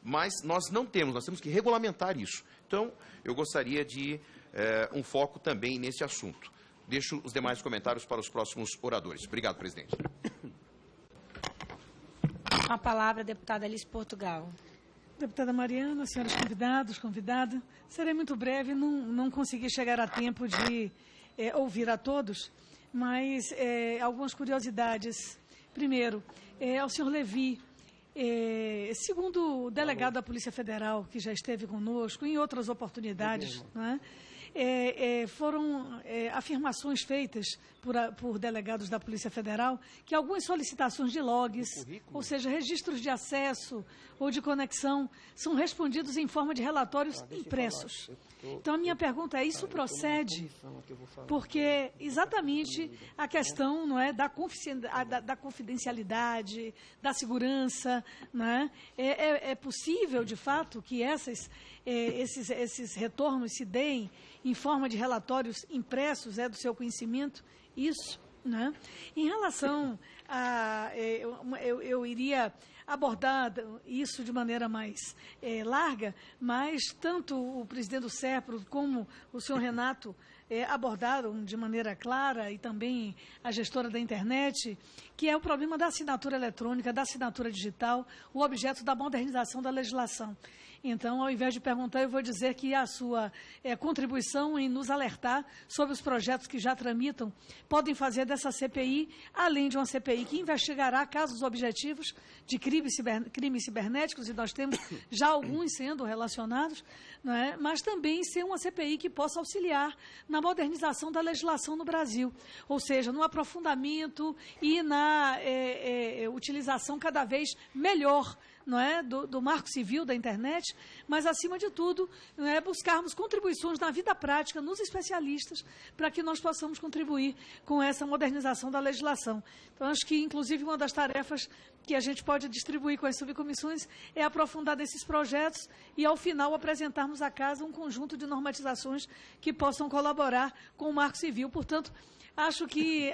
Mas nós não temos, nós temos que regulamentar isso. Então, eu gostaria de um foco também nesse assunto. Deixo os demais comentários para os próximos oradores. Obrigado, presidente. Com a palavra, a deputada Alice Portugal. Deputada Mariana, senhores convidados, convidada, serei muito breve, não consegui chegar a tempo de ouvir a todos, mas algumas curiosidades. Primeiro, ao senhor Levi, segundo o delegado da Polícia Federal, que já esteve conosco em outras oportunidades, né, foram afirmações feitas por delegados da Polícia Federal que algumas solicitações de logs, ou seja, registros de acesso ou de conexão, são respondidos em forma de relatórios impressos. Então, a minha pergunta é, isso procede? Porque exatamente a questão, não é, da confidencialidade, da segurança, não é? É possível, de fato, que esses retornos se deem em forma de relatórios impressos, do seu conhecimento? Isso, né? Em relação a... eu iria abordar isso de maneira mais larga, mas tanto o presidente do SERPRO como o senhor Renato abordaram de maneira clara, e também a gestora da internet, que é o problema da assinatura eletrônica, da assinatura digital, o objeto da modernização da legislação. Então, ao invés de perguntar, eu vou dizer que a sua contribuição em nos alertar sobre os projetos que já tramitam podem fazer dessa CPI, além de uma CPI que investigará casos objetivos de crimes cibernéticos, e nós temos já alguns sendo relacionados, não é? Mas também ser uma CPI que possa auxiliar na modernização da legislação no Brasil, ou seja, no aprofundamento e na utilização cada vez melhor, não é, do marco civil da internet, mas, acima de tudo, não é, buscarmos contribuições na vida prática, nos especialistas, para que nós possamos contribuir com essa modernização da legislação. Então, acho que, inclusive, uma das tarefas que a gente pode distribuir com as subcomissões é aprofundar nesses projetos e, ao final, apresentarmos à casa um conjunto de normatizações que possam colaborar com o marco civil. Portanto, acho que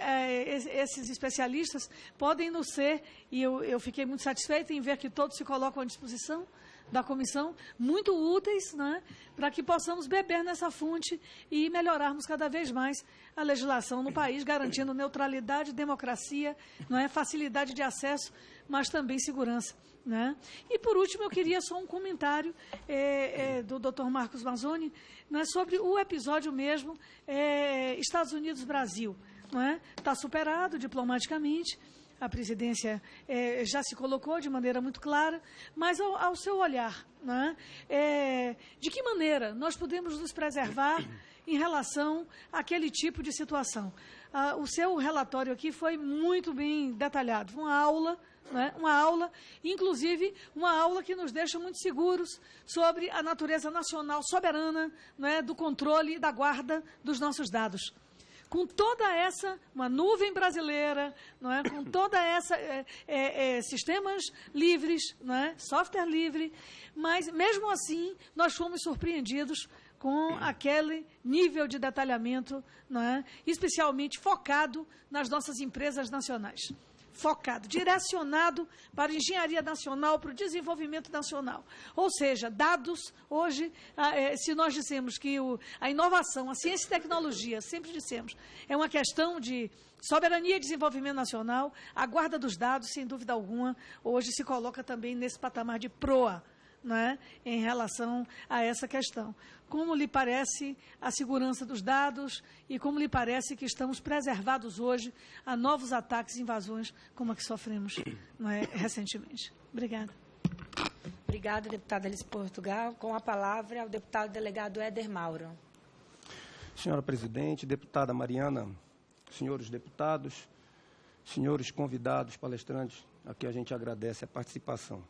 esses especialistas podem nos ser, e eu fiquei muito satisfeita em ver que todos se colocam à disposição da comissão, muito úteis, né, para que possamos beber nessa fonte e melhorarmos cada vez mais a legislação no país, garantindo neutralidade, democracia, não é, facilidade de acesso, mas também segurança, né? E, por último, eu queria só um comentário do Dr. Marcos Mazzoni, né, sobre o episódio mesmo Estados Unidos-Brasil. Está superado diplomaticamente, a presidência já se colocou de maneira muito clara, mas ao seu olhar, né, de que maneira nós podemos nos preservar em relação àquele tipo de situação? O seu relatório aqui foi muito bem detalhado, uma aula, inclusive uma aula que nos deixa muito seguros sobre a natureza nacional soberana, né, do controle e da guarda dos nossos dados. Com toda essa, uma nuvem brasileira, não é? Com toda essa sistemas livres, não é? Software livre, mas mesmo assim nós fomos surpreendidos com aquele nível de detalhamento, não é? Especialmente focado nas nossas empresas nacionais. Focado, direcionado para a engenharia nacional, para o desenvolvimento nacional. Ou seja, dados, hoje, se nós dissemos que a inovação, a ciência e tecnologia, sempre dissemos, é uma questão de soberania e desenvolvimento nacional, a guarda dos dados, sem dúvida alguma, hoje se coloca também nesse patamar de proa, né, em relação a essa questão. Como lhe parece a segurança dos dados e como lhe parece que estamos preservados hoje a novos ataques e invasões como a que sofremos, não é, recentemente? Obrigada. Obrigada, deputada Alice Portugal. Com a palavra, o deputado delegado Éder Mauro. Senhora presidente, deputada Mariana, senhores deputados, senhores convidados, palestrantes, a quem a gente agradece a participação.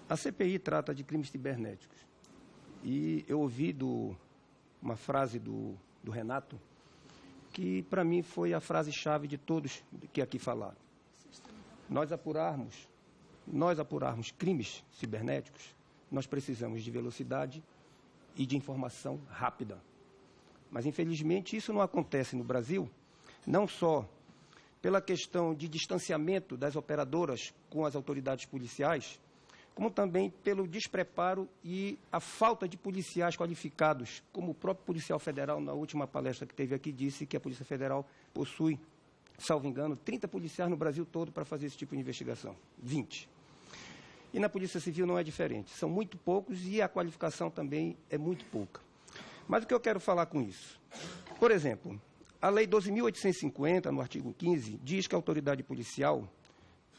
A CPI trata de crimes cibernéticos. E eu ouvi uma frase do Renato, que para mim foi a frase-chave de todos que aqui falaram. Nós apurarmos crimes cibernéticos, nós precisamos de velocidade e de informação rápida. Mas, infelizmente, isso não acontece no Brasil, não só pela questão de distanciamento das operadoras com as autoridades policiais, como também pelo despreparo e a falta de policiais qualificados, como o próprio policial federal, na última palestra que teve aqui, disse que a Polícia Federal possui, salvo engano, 30 policiais no Brasil todo para fazer esse tipo de investigação, 20. E na Polícia Civil não é diferente, são muito poucos e a qualificação também é muito pouca. Mas o que eu quero falar com isso? Por exemplo, a Lei 12.850, no artigo 15, diz que a autoridade policial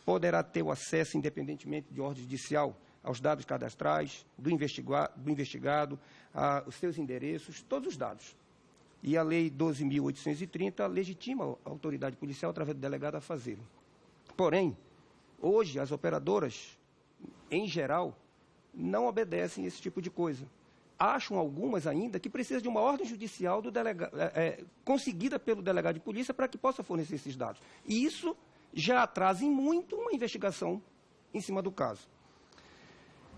poderá ter o acesso, independentemente de ordem judicial, aos dados cadastrais do investigado, os seus endereços, todos os dados. E a Lei 12.830 legitima a autoridade policial, através do delegado, a fazê-lo. Porém, hoje, as operadoras, em geral, não obedecem a esse tipo de coisa. Acham algumas ainda que precisam de uma ordem judicial conseguida pelo delegado de polícia para que possa fornecer esses dados. E isso já atrasa em muito uma investigação em cima do caso.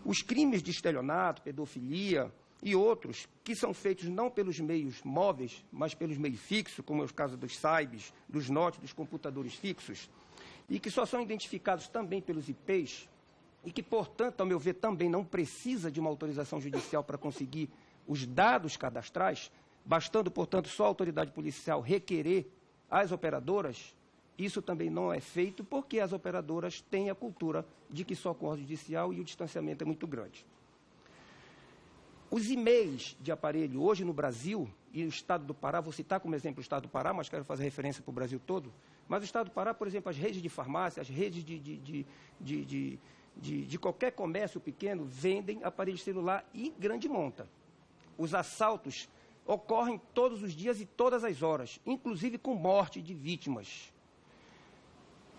Os crimes de estelionato, pedofilia e outros, que são feitos não pelos meios móveis, mas pelos meios fixos, como é o caso dos CYBs, dos NOT, dos computadores fixos, e que só são identificados também pelos IPs, e que, portanto, ao meu ver, também não precisa de uma autorização judicial para conseguir os dados cadastrais, bastando, portanto, só a autoridade policial requerer às operadoras. Isso também não é feito porque as operadoras têm a cultura de que só com ordem judicial e o distanciamento é muito grande. Os e-mails de aparelho hoje no Brasil, e o Estado do Pará, vou citar como exemplo o Estado do Pará, mas quero fazer referência para o Brasil todo, mas o Estado do Pará, por exemplo, as redes de farmácia, as redes de qualquer comércio pequeno vendem aparelho celular em grande monta. Os assaltos ocorrem todos os dias e todas as horas, inclusive com morte de vítimas.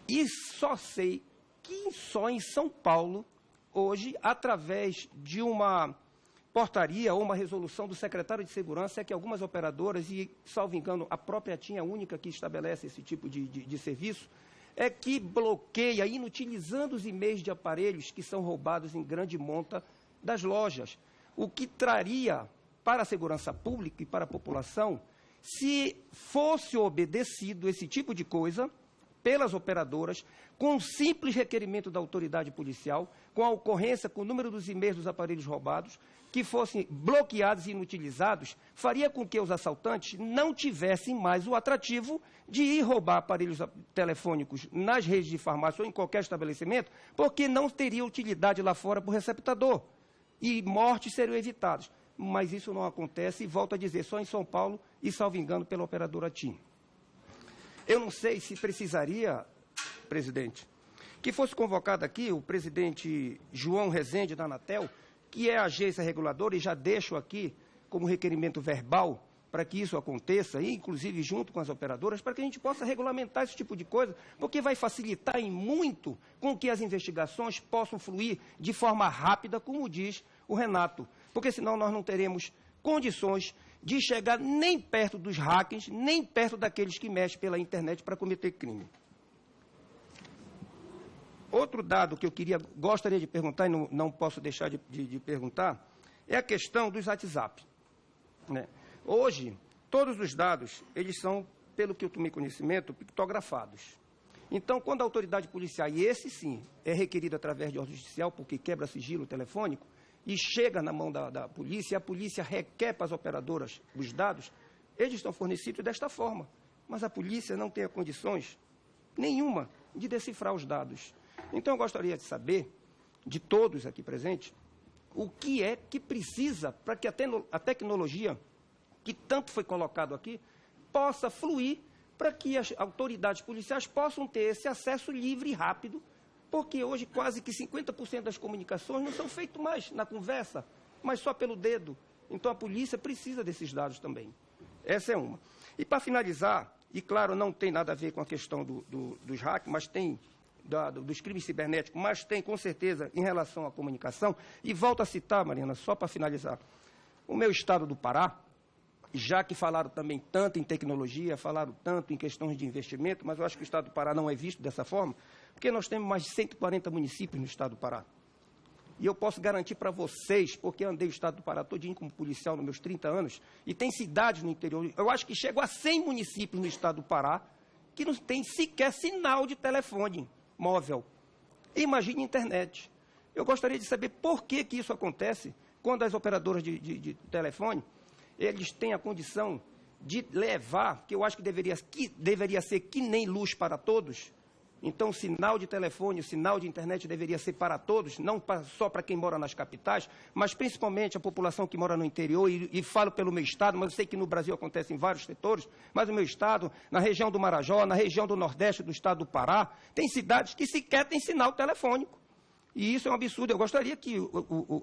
E só sei que só em São Paulo, hoje, através de uma portaria ou uma resolução do secretário de Segurança, é que algumas operadoras, e, salvo engano, a própria TIM é a única que estabelece esse tipo de serviço, é que bloqueia, inutilizando os e-mails de aparelhos que são roubados em grande monta das lojas, o que traria para a segurança pública e para a população, se fosse obedecido esse tipo de coisa pelas operadoras, com um simples requerimento da autoridade policial, com a ocorrência, com o número dos e-mails dos aparelhos roubados, que fossem bloqueados e inutilizados, faria com que os assaltantes não tivessem mais o atrativo de ir roubar aparelhos telefônicos nas redes de farmácia ou em qualquer estabelecimento, porque não teria utilidade lá fora para o receptador. E mortes seriam evitadas. Mas isso não acontece, e volto a dizer, só em São Paulo e, salvo engano, pela operadora TIM. Eu não sei se precisaria, presidente, que fosse convocado aqui o presidente João Rezende da Anatel, que é a agência reguladora, e já deixo aqui como requerimento verbal para que isso aconteça, e inclusive junto com as operadoras, para que a gente possa regulamentar esse tipo de coisa, porque vai facilitar em muito com que as investigações possam fluir de forma rápida, como diz o Renato, porque senão nós não teremos condições de chegar nem perto dos hackers, nem perto daqueles que mexem pela internet para cometer crime. Outro dado que eu gostaria de perguntar, e não posso deixar de perguntar, é a questão dos WhatsApp. Né? Hoje, todos os dados, eles são, pelo que eu tomei conhecimento, pictografados. Então, quando a autoridade policial, e esse sim, é requerido através de ordem judicial, porque quebra sigilo telefônico, e chega na mão da polícia, e a polícia requer para as operadoras os dados, eles estão fornecidos desta forma. Mas a polícia não tem condições nenhuma de decifrar os dados. Então, eu gostaria de saber, de todos aqui presentes, o que é que precisa para que a tecnologia, que tanto foi colocado aqui, possa fluir para que as autoridades policiais possam ter esse acesso livre e rápido, porque hoje quase que 50% das comunicações não são feitas mais na conversa, mas só pelo dedo. Então, a polícia precisa desses dados também. Essa é uma. E, para finalizar, e claro, não tem nada a ver com a questão dos hacks, mas tem dos crimes cibernéticos, mas tem, com certeza, em relação à comunicação. E volto a citar, Marina, só para finalizar, o meu estado do Pará, já que falaram também tanto em tecnologia, falaram tanto em questões de investimento, mas eu acho que o estado do Pará não é visto dessa forma, porque nós temos mais de 140 municípios no estado do Pará. E eu posso garantir para vocês, porque eu andei o estado do Pará todinho como policial nos meus 30 anos, e tem cidades no interior, eu acho que chego a 100 municípios no estado do Pará, que não tem sequer sinal de telefone móvel. Imagine internet. Eu gostaria de saber por que isso acontece quando as operadoras de telefone, eles têm a condição de levar, que eu acho que deveria ser que nem luz para todos. Então, o sinal de telefone, o sinal de internet deveria ser para todos, não só para quem mora nas capitais, mas principalmente a população que mora no interior, e falo pelo meu estado, mas eu sei que no Brasil acontece em vários setores, mas o meu estado, na região do Marajó, na região do Nordeste do estado do Pará, tem cidades que sequer têm sinal telefônico. E isso é um absurdo. Eu gostaria que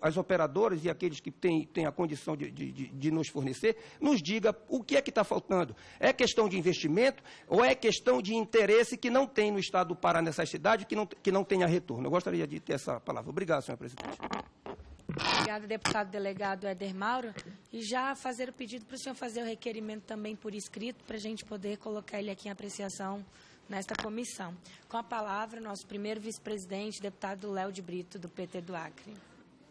as operadoras e aqueles que têm a condição de nos fornecer, nos diga o que é que está faltando. É questão de investimento ou é questão de interesse que não tem no estado do Pará, nessas cidades, que não tenha retorno? Eu gostaria de ter essa palavra. Obrigado, senhor presidente. Obrigada, deputado delegado Éder Mauro. E já fazer o pedido para o senhor fazer o requerimento também por escrito, para a gente poder colocar ele aqui em apreciação nesta comissão. Com a palavra, nosso primeiro vice-presidente, deputado Léo de Brito, do PT do Acre.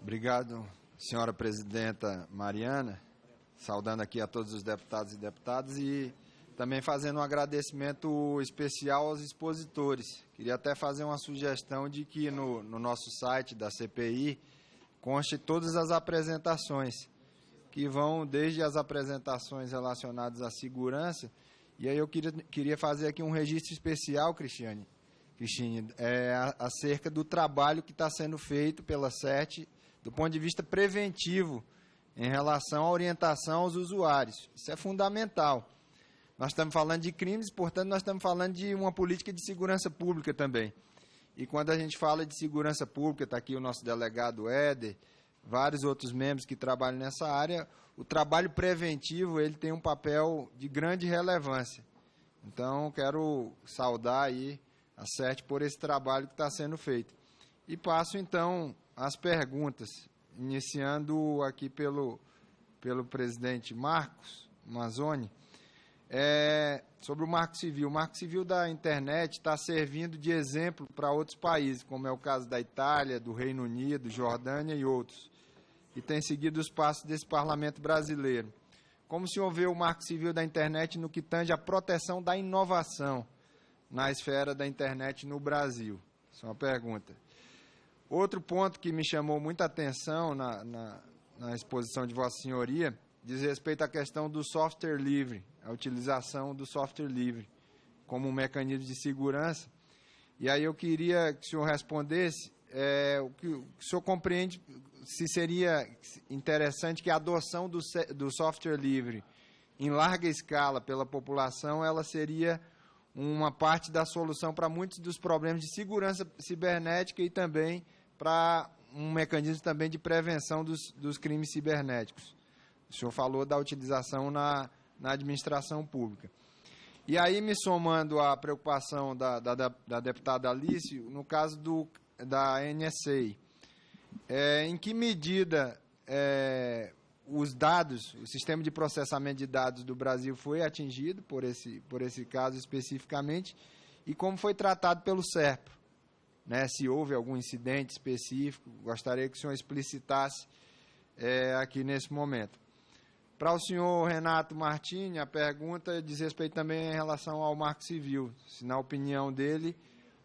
Obrigado, senhora presidenta Mariana, saudando aqui a todos os deputados e deputadas e também fazendo um agradecimento especial aos expositores. Queria até fazer uma sugestão de que no nosso site da CPI conste todas as apresentações, que vão desde as apresentações relacionadas à segurança. E aí eu queria fazer aqui um registro especial, Cristine, acerca do trabalho que está sendo feito pela CERT do ponto de vista preventivo em relação à orientação aos usuários. Isso é fundamental. Nós estamos falando de crimes, portanto, nós estamos falando de uma política de segurança pública também. E quando a gente fala de segurança pública, está aqui o nosso delegado Éder, vários outros membros que trabalham nessa área, o trabalho preventivo ele tem um papel de grande relevância. Então, quero saudar aí a CERT por esse trabalho que está sendo feito. E passo, então, as perguntas, iniciando aqui pelo presidente Marcos Mazzoni, sobre o Marco Civil. O Marco Civil da internet está servindo de exemplo para outros países, como é o caso da Itália, do Reino Unido, Jordânia e outros, e tem seguido os passos desse parlamento brasileiro. Como o senhor vê o Marco Civil da internet no que tange à proteção da inovação na esfera da internet no Brasil? Essa é uma pergunta. Outro ponto que me chamou muita atenção na exposição de Vossa Senhoria diz respeito à questão do software livre, a utilização do software livre como um mecanismo de segurança. E aí eu queria que o senhor respondesse o que o senhor compreende, se seria interessante que a adoção do software livre em larga escala pela população, ela seria uma parte da solução para muitos dos problemas de segurança cibernética e também para um mecanismo também de prevenção dos crimes cibernéticos. O senhor falou da utilização na administração pública. E aí, me somando à preocupação da deputada Alice, no caso da NSA, em que medida os dados, o sistema de processamento de dados do Brasil foi atingido por esse caso especificamente e como foi tratado pelo SERPRO, né? Se houve algum incidente específico, gostaria que o senhor explicitasse aqui nesse momento. Para o senhor Renato Martini, a pergunta diz respeito também em relação ao Marco Civil, se na opinião dele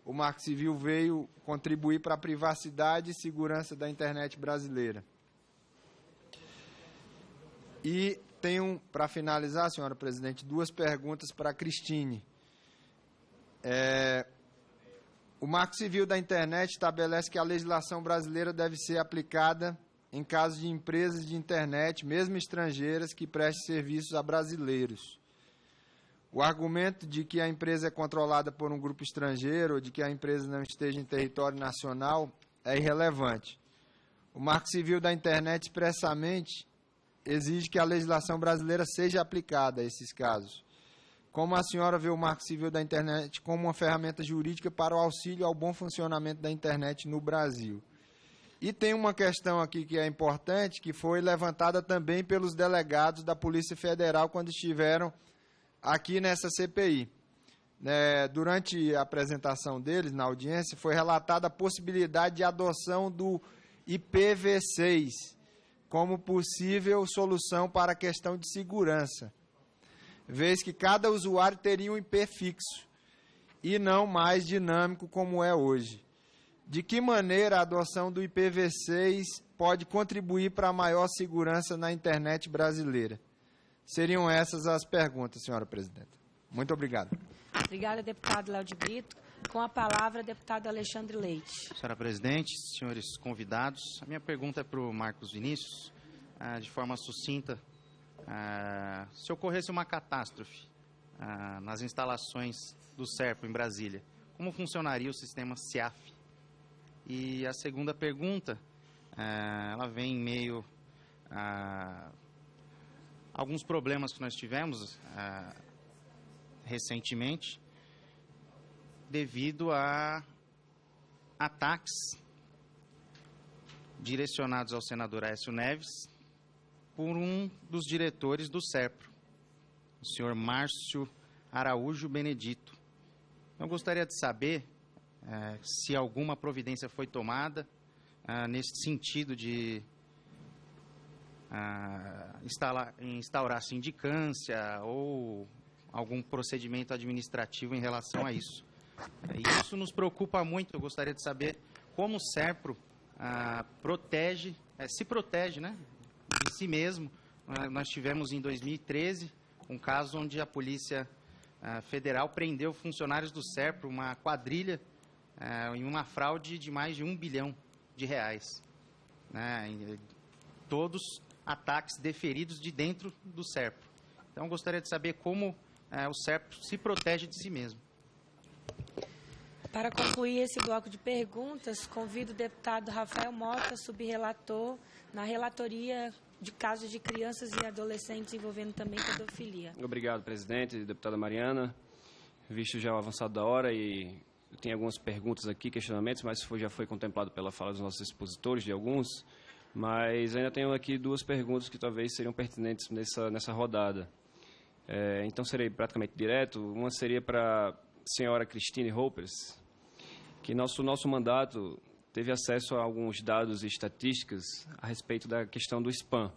o Marco Civil veio contribuir para a privacidade e segurança da internet brasileira. E tenho, para finalizar, senhora presidente, duas perguntas para a Cristine. O Marco Civil da internet estabelece que a legislação brasileira deve ser aplicada em caso de empresas de internet, mesmo estrangeiras, que prestem serviços a brasileiros. O argumento de que a empresa é controlada por um grupo estrangeiro ou de que a empresa não esteja em território nacional é irrelevante. O Marco Civil da internet expressamente exige que a legislação brasileira seja aplicada a esses casos. Como a senhora vê o Marco Civil da internet como uma ferramenta jurídica para o auxílio ao bom funcionamento da internet no Brasil? E tem uma questão aqui que é importante, que foi levantada também pelos delegados da Polícia Federal quando estiveram aqui nessa CPI. Durante a apresentação deles, na audiência, foi relatada a possibilidade de adoção do IPv6 como possível solução para a questão de segurança, vez que cada usuário teria um IP fixo e não mais dinâmico como é hoje. De que maneira a adoção do IPv6 pode contribuir para a maior segurança na internet brasileira? Seriam essas as perguntas, senhora presidenta. Muito obrigado. Obrigada, deputado Léo de Brito. Com a palavra, deputado Alexandre Leite. Senhora presidente, senhores convidados, a minha pergunta é para o Marcos Vinícius, de forma sucinta. Se ocorresse uma catástrofe nas instalações do SERPRO em Brasília, como funcionaria o sistema SIAF? E a segunda pergunta, ela vem em meio a alguns problemas que nós tivemos recentemente, devido a ataques direcionados ao senador Aécio Neves por um dos diretores do SERPRO, o senhor Márcio Araújo Benedito. Eu gostaria de saber se alguma providência foi tomada nesse sentido de instaurar sindicância ou algum procedimento administrativo em relação a isso. Isso nos preocupa muito. Eu gostaria de saber como o SERPRO se protege, né, de si mesmo. Nós tivemos em 2013 um caso onde a Polícia Federal prendeu funcionários do SERPRO, uma quadrilha, em uma fraude de mais de R$1 bilhão, né, todos ataques deferidos de dentro do SERPRO. Então, eu gostaria de saber como o SERPRO se protege de si mesmo. Para concluir esse bloco de perguntas, convido o deputado Rafael Mota, subrelator, na relatoria de casos de crianças e adolescentes envolvendo também pedofilia. Obrigado, presidente. Deputada Mariana, visto já o avançado da hora e eu tenho algumas perguntas aqui, questionamentos, mas já foi contemplado pela fala dos nossos expositores, de alguns, mas ainda tenho aqui duas perguntas que talvez seriam pertinentes nessa rodada. Então, serei praticamente direto. Uma seria para a senhora Christine Hoppers, que nosso mandato teve acesso a alguns dados e estatísticas a respeito da questão do spam.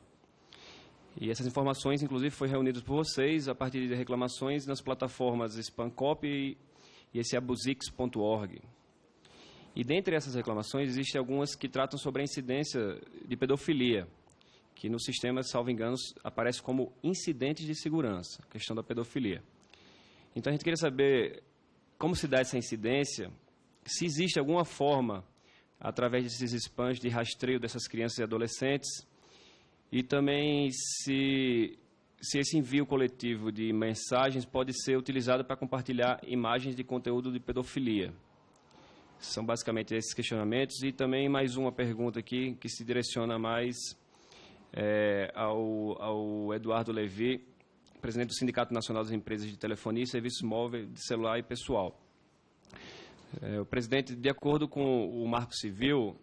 E essas informações, inclusive, foram reunidas por vocês a partir de reclamações nas plataformas SpamCopy e esse abusix.org. E dentre essas reclamações, existem algumas que tratam sobre a incidência de pedofilia, que no sistema, salvo engano, aparece como incidentes de segurança, a questão da pedofilia. Então, a gente queria saber como se dá essa incidência, se existe alguma forma, através desses spams, de rastreio dessas crianças e adolescentes, e também se esse envio coletivo de mensagens pode ser utilizado para compartilhar imagens de conteúdo de pedofilia. São basicamente esses questionamentos. E também mais uma pergunta aqui, que se direciona mais ao Eduardo Levi, presidente do Sindicato Nacional das Empresas de Telefonia e Serviços Móveis de Celular e Pessoal. O presidente, de acordo com o Marco Civil,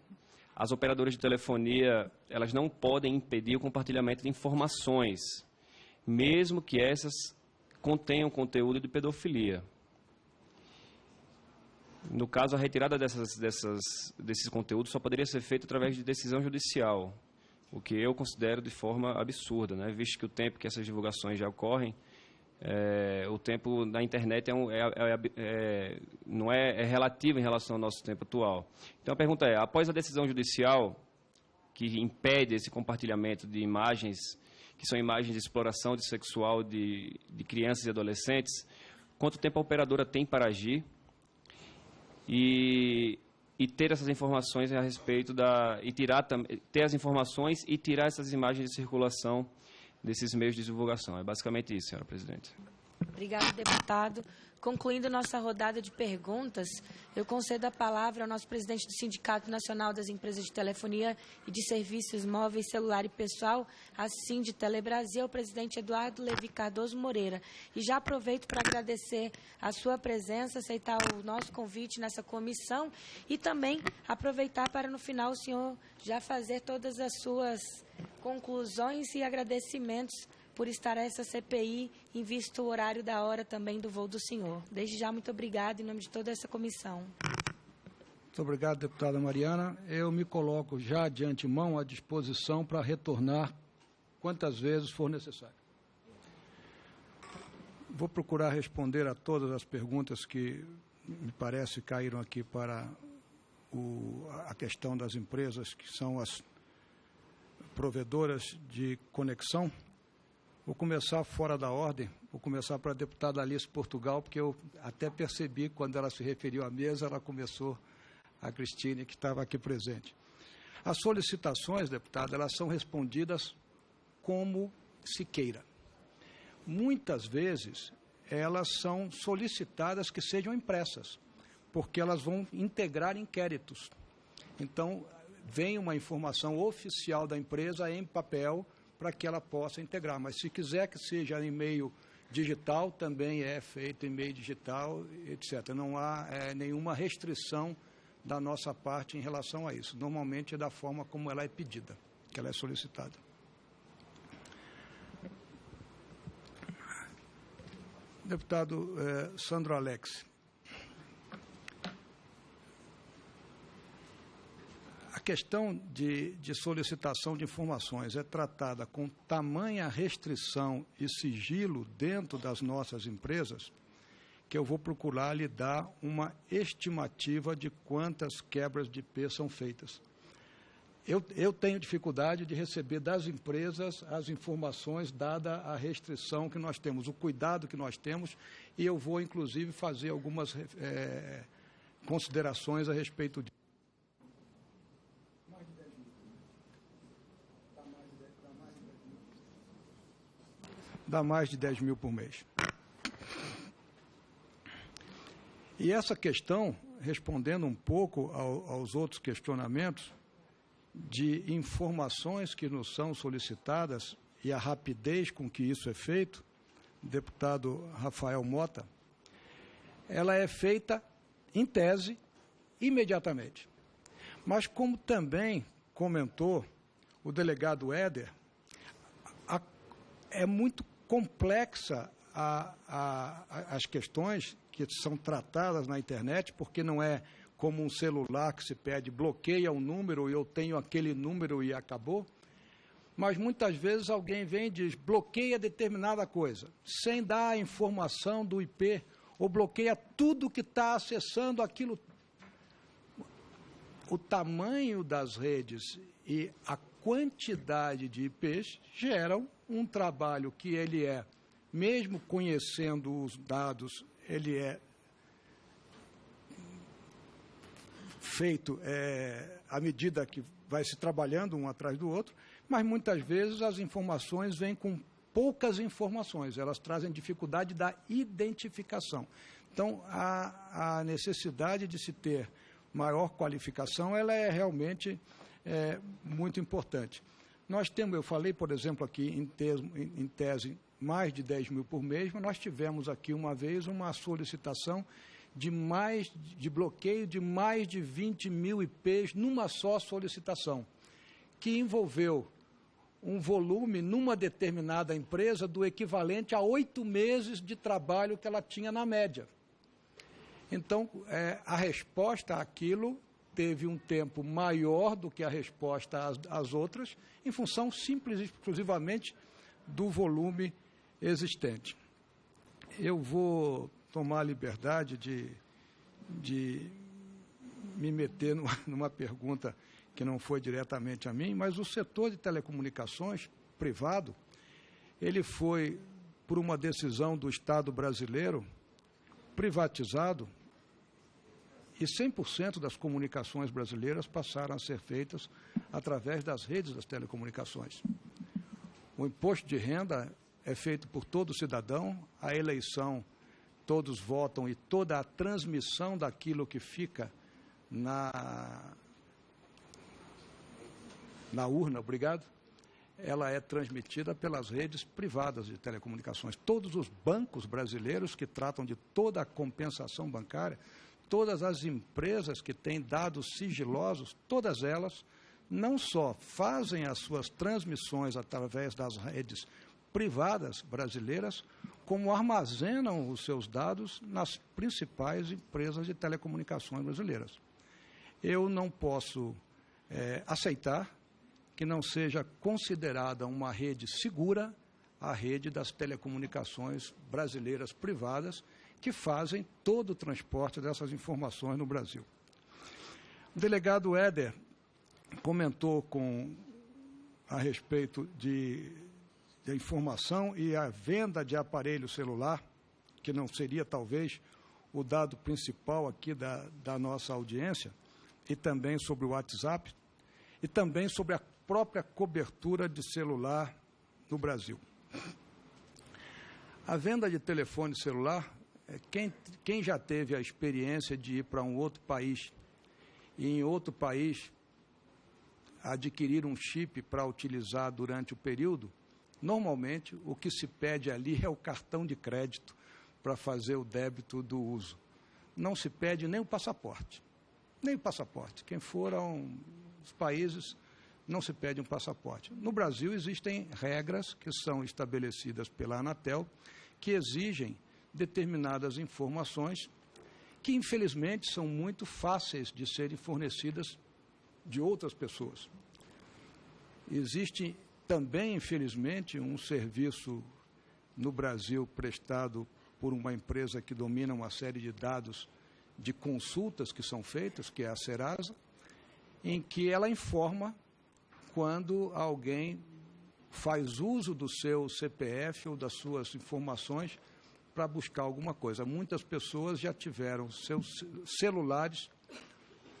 as operadoras de telefonia, elas não podem impedir o compartilhamento de informações, mesmo que essas contenham conteúdo de pedofilia. No caso, a retirada desses conteúdos só poderia ser feita através de decisão judicial, o que eu considero de forma absurda, né? Visto que o tempo que essas divulgações já ocorrem, o tempo na internet não é relativo em relação ao nosso tempo atual. Então, a pergunta é, após a decisão judicial que impede esse compartilhamento de imagens, que são imagens de exploração sexual de crianças e adolescentes, quanto tempo a operadora tem para agir e ter essas informações a respeito ter as informações e tirar essas imagens de circulação desses meios de divulgação. É basicamente isso, senhora presidente. Obrigada, deputado. Concluindo nossa rodada de perguntas, eu concedo a palavra ao nosso presidente do Sindicato Nacional das Empresas de Telefonia e de Serviços Móveis, Celular e Pessoal, a Sinditele Brasil, o presidente Eduardo Levi Cardoso Moreira. E já aproveito para agradecer a sua presença, aceitar o nosso convite nessa comissão e também aproveitar para, no final, o senhor já fazer todas as suas conclusões e agradecimentos por estar a essa CPI, em vista o horário da hora também do voo do senhor. Desde já, muito obrigada em nome de toda essa comissão. Muito obrigado, deputada Mariana. Eu me coloco já de antemão à disposição para retornar quantas vezes for necessário. Vou procurar responder a todas as perguntas que me parece caíram aqui para a questão das empresas que são as provedoras de conexão. Vou começar fora da ordem, vou começar para a deputada Alice Portugal, porque eu até percebi, quando ela se referiu à mesa, ela começou a Cristine, que estava aqui presente. As solicitações, deputada, elas são respondidas como se queira. Muitas vezes, elas são solicitadas que sejam impressas, porque elas vão integrar inquéritos. Então, vem uma informação oficial da empresa em papel para que ela possa integrar. Mas se quiser que seja em meio digital, também é feito em meio digital, etc. Não há nenhuma restrição da nossa parte em relação a isso. Normalmente é da forma como ela é pedida, que ela é solicitada. Deputado Sandro Alex. A questão de solicitação de informações é tratada com tamanha restrição e sigilo dentro das nossas empresas que eu vou procurar lhe dar uma estimativa de quantas quebras de IP são feitas. Eu tenho dificuldade de receber das empresas as informações, dada a restrição que nós temos, o cuidado que nós temos, e eu vou, inclusive, fazer algumas considerações a respeito disso. Dá mais de 10 mil por mês. E essa questão, respondendo um pouco aos outros questionamentos, de informações que nos são solicitadas e a rapidez com que isso é feito, deputado Rafael Mota, ela é feita, em tese, imediatamente. Mas, como também comentou o delegado Éder, é muito complexa as questões que são tratadas na internet, porque não é como um celular que se pede, bloqueia um número e eu tenho aquele número e acabou. Mas muitas vezes alguém vem e diz, bloqueia determinada coisa, sem dar a informação do IP, ou bloqueia tudo que está acessando aquilo. O tamanho das redes e a quantidade de IPs geram um trabalho que ele é, mesmo conhecendo os dados, ele é feito à medida que vai se trabalhando um atrás do outro, mas muitas vezes as informações vêm com poucas informações, elas trazem dificuldade da identificação. Então, a necessidade de se ter maior qualificação, ela é realmente muito importante. Nós temos, eu falei, por exemplo, aqui em tese, mais de 10 mil por mês, mas nós tivemos aqui uma vez uma solicitação de bloqueio de mais de 20 mil IPs numa só solicitação, que envolveu um volume numa determinada empresa do equivalente a 8 meses de trabalho que ela tinha na média. Então, a resposta àquilo teve um tempo maior do que a resposta às outras, em função simples e exclusivamente do volume existente. Eu vou tomar a liberdade de me meter numa pergunta que não foi diretamente a mim, mas o setor de telecomunicações privado, ele foi, por uma decisão do Estado brasileiro, privatizado, e 100% das comunicações brasileiras passaram a ser feitas através das redes das telecomunicações. O imposto de renda é feito por todo cidadão, a eleição, todos votam, e toda a transmissão daquilo que fica na urna, obrigado, ela é transmitida pelas redes privadas de telecomunicações. Todos os bancos brasileiros que tratam de toda a compensação bancária, todas as empresas que têm dados sigilosos, todas elas não só fazem as suas transmissões através das redes privadas brasileiras, como armazenam os seus dados nas principais empresas de telecomunicações brasileiras. Eu não posso aceitar que não seja considerada uma rede segura a rede das telecomunicações brasileiras privadas, que fazem todo o transporte dessas informações no Brasil. O delegado Éder comentou a respeito da informação e a venda de aparelho celular, que não seria, talvez, o dado principal aqui da nossa audiência, e também sobre o WhatsApp, e também sobre a própria cobertura de celular no Brasil. A venda de telefone celular, quem já teve a experiência de ir para um outro país e em outro país adquirir um chip para utilizar durante o período, normalmente o que se pede ali é o cartão de crédito para fazer o débito do uso. Não se pede nem o passaporte. Nem o passaporte. Quem for aos países, não se pede um passaporte. No Brasil, existem regras que são estabelecidas pela Anatel, que exigem determinadas informações que, infelizmente, são muito fáceis de serem fornecidas de outras pessoas. Existe também, infelizmente, um serviço no Brasil prestado por uma empresa que domina uma série de dados de consultas que são feitas, que é a Serasa, em que ela informa quando alguém faz uso do seu CPF ou das suas informações para buscar alguma coisa. Muitas pessoas já tiveram seus celulares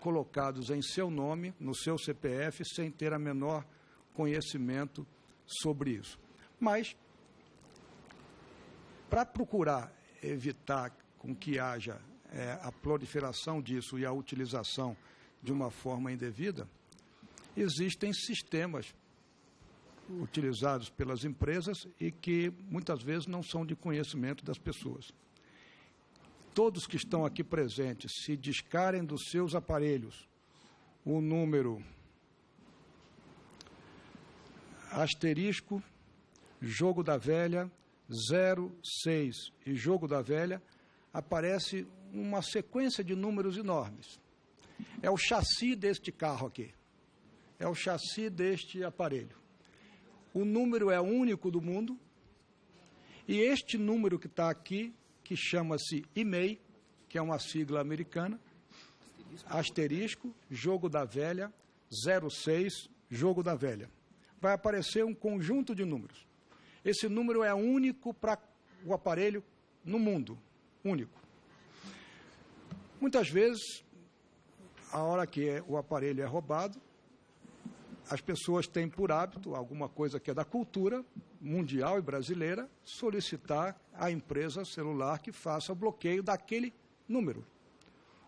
colocados em seu nome, no seu CPF, sem ter a menor conhecimento sobre isso. Mas, para procurar evitar com que haja a proliferação disso e a utilização de uma forma indevida, existem sistemas utilizados pelas empresas e que muitas vezes não são de conhecimento das pessoas. Todos que estão aqui presentes, se discarem dos seus aparelhos o número asterisco, jogo da velha, 06 e jogo da velha, aparece uma sequência de números enormes. É o chassi deste carro aqui. É o chassi deste aparelho. O número é único do mundo e este número que está aqui, que chama-se IMEI, que é uma sigla americana, asterisco, jogo da velha, 06, jogo da velha. Vai aparecer um conjunto de números. Esse número é único para o aparelho no mundo, único. Muitas vezes, a hora que o aparelho é roubado, as pessoas têm por hábito, alguma coisa que é da cultura mundial e brasileira, solicitar à empresa celular que faça o bloqueio daquele número.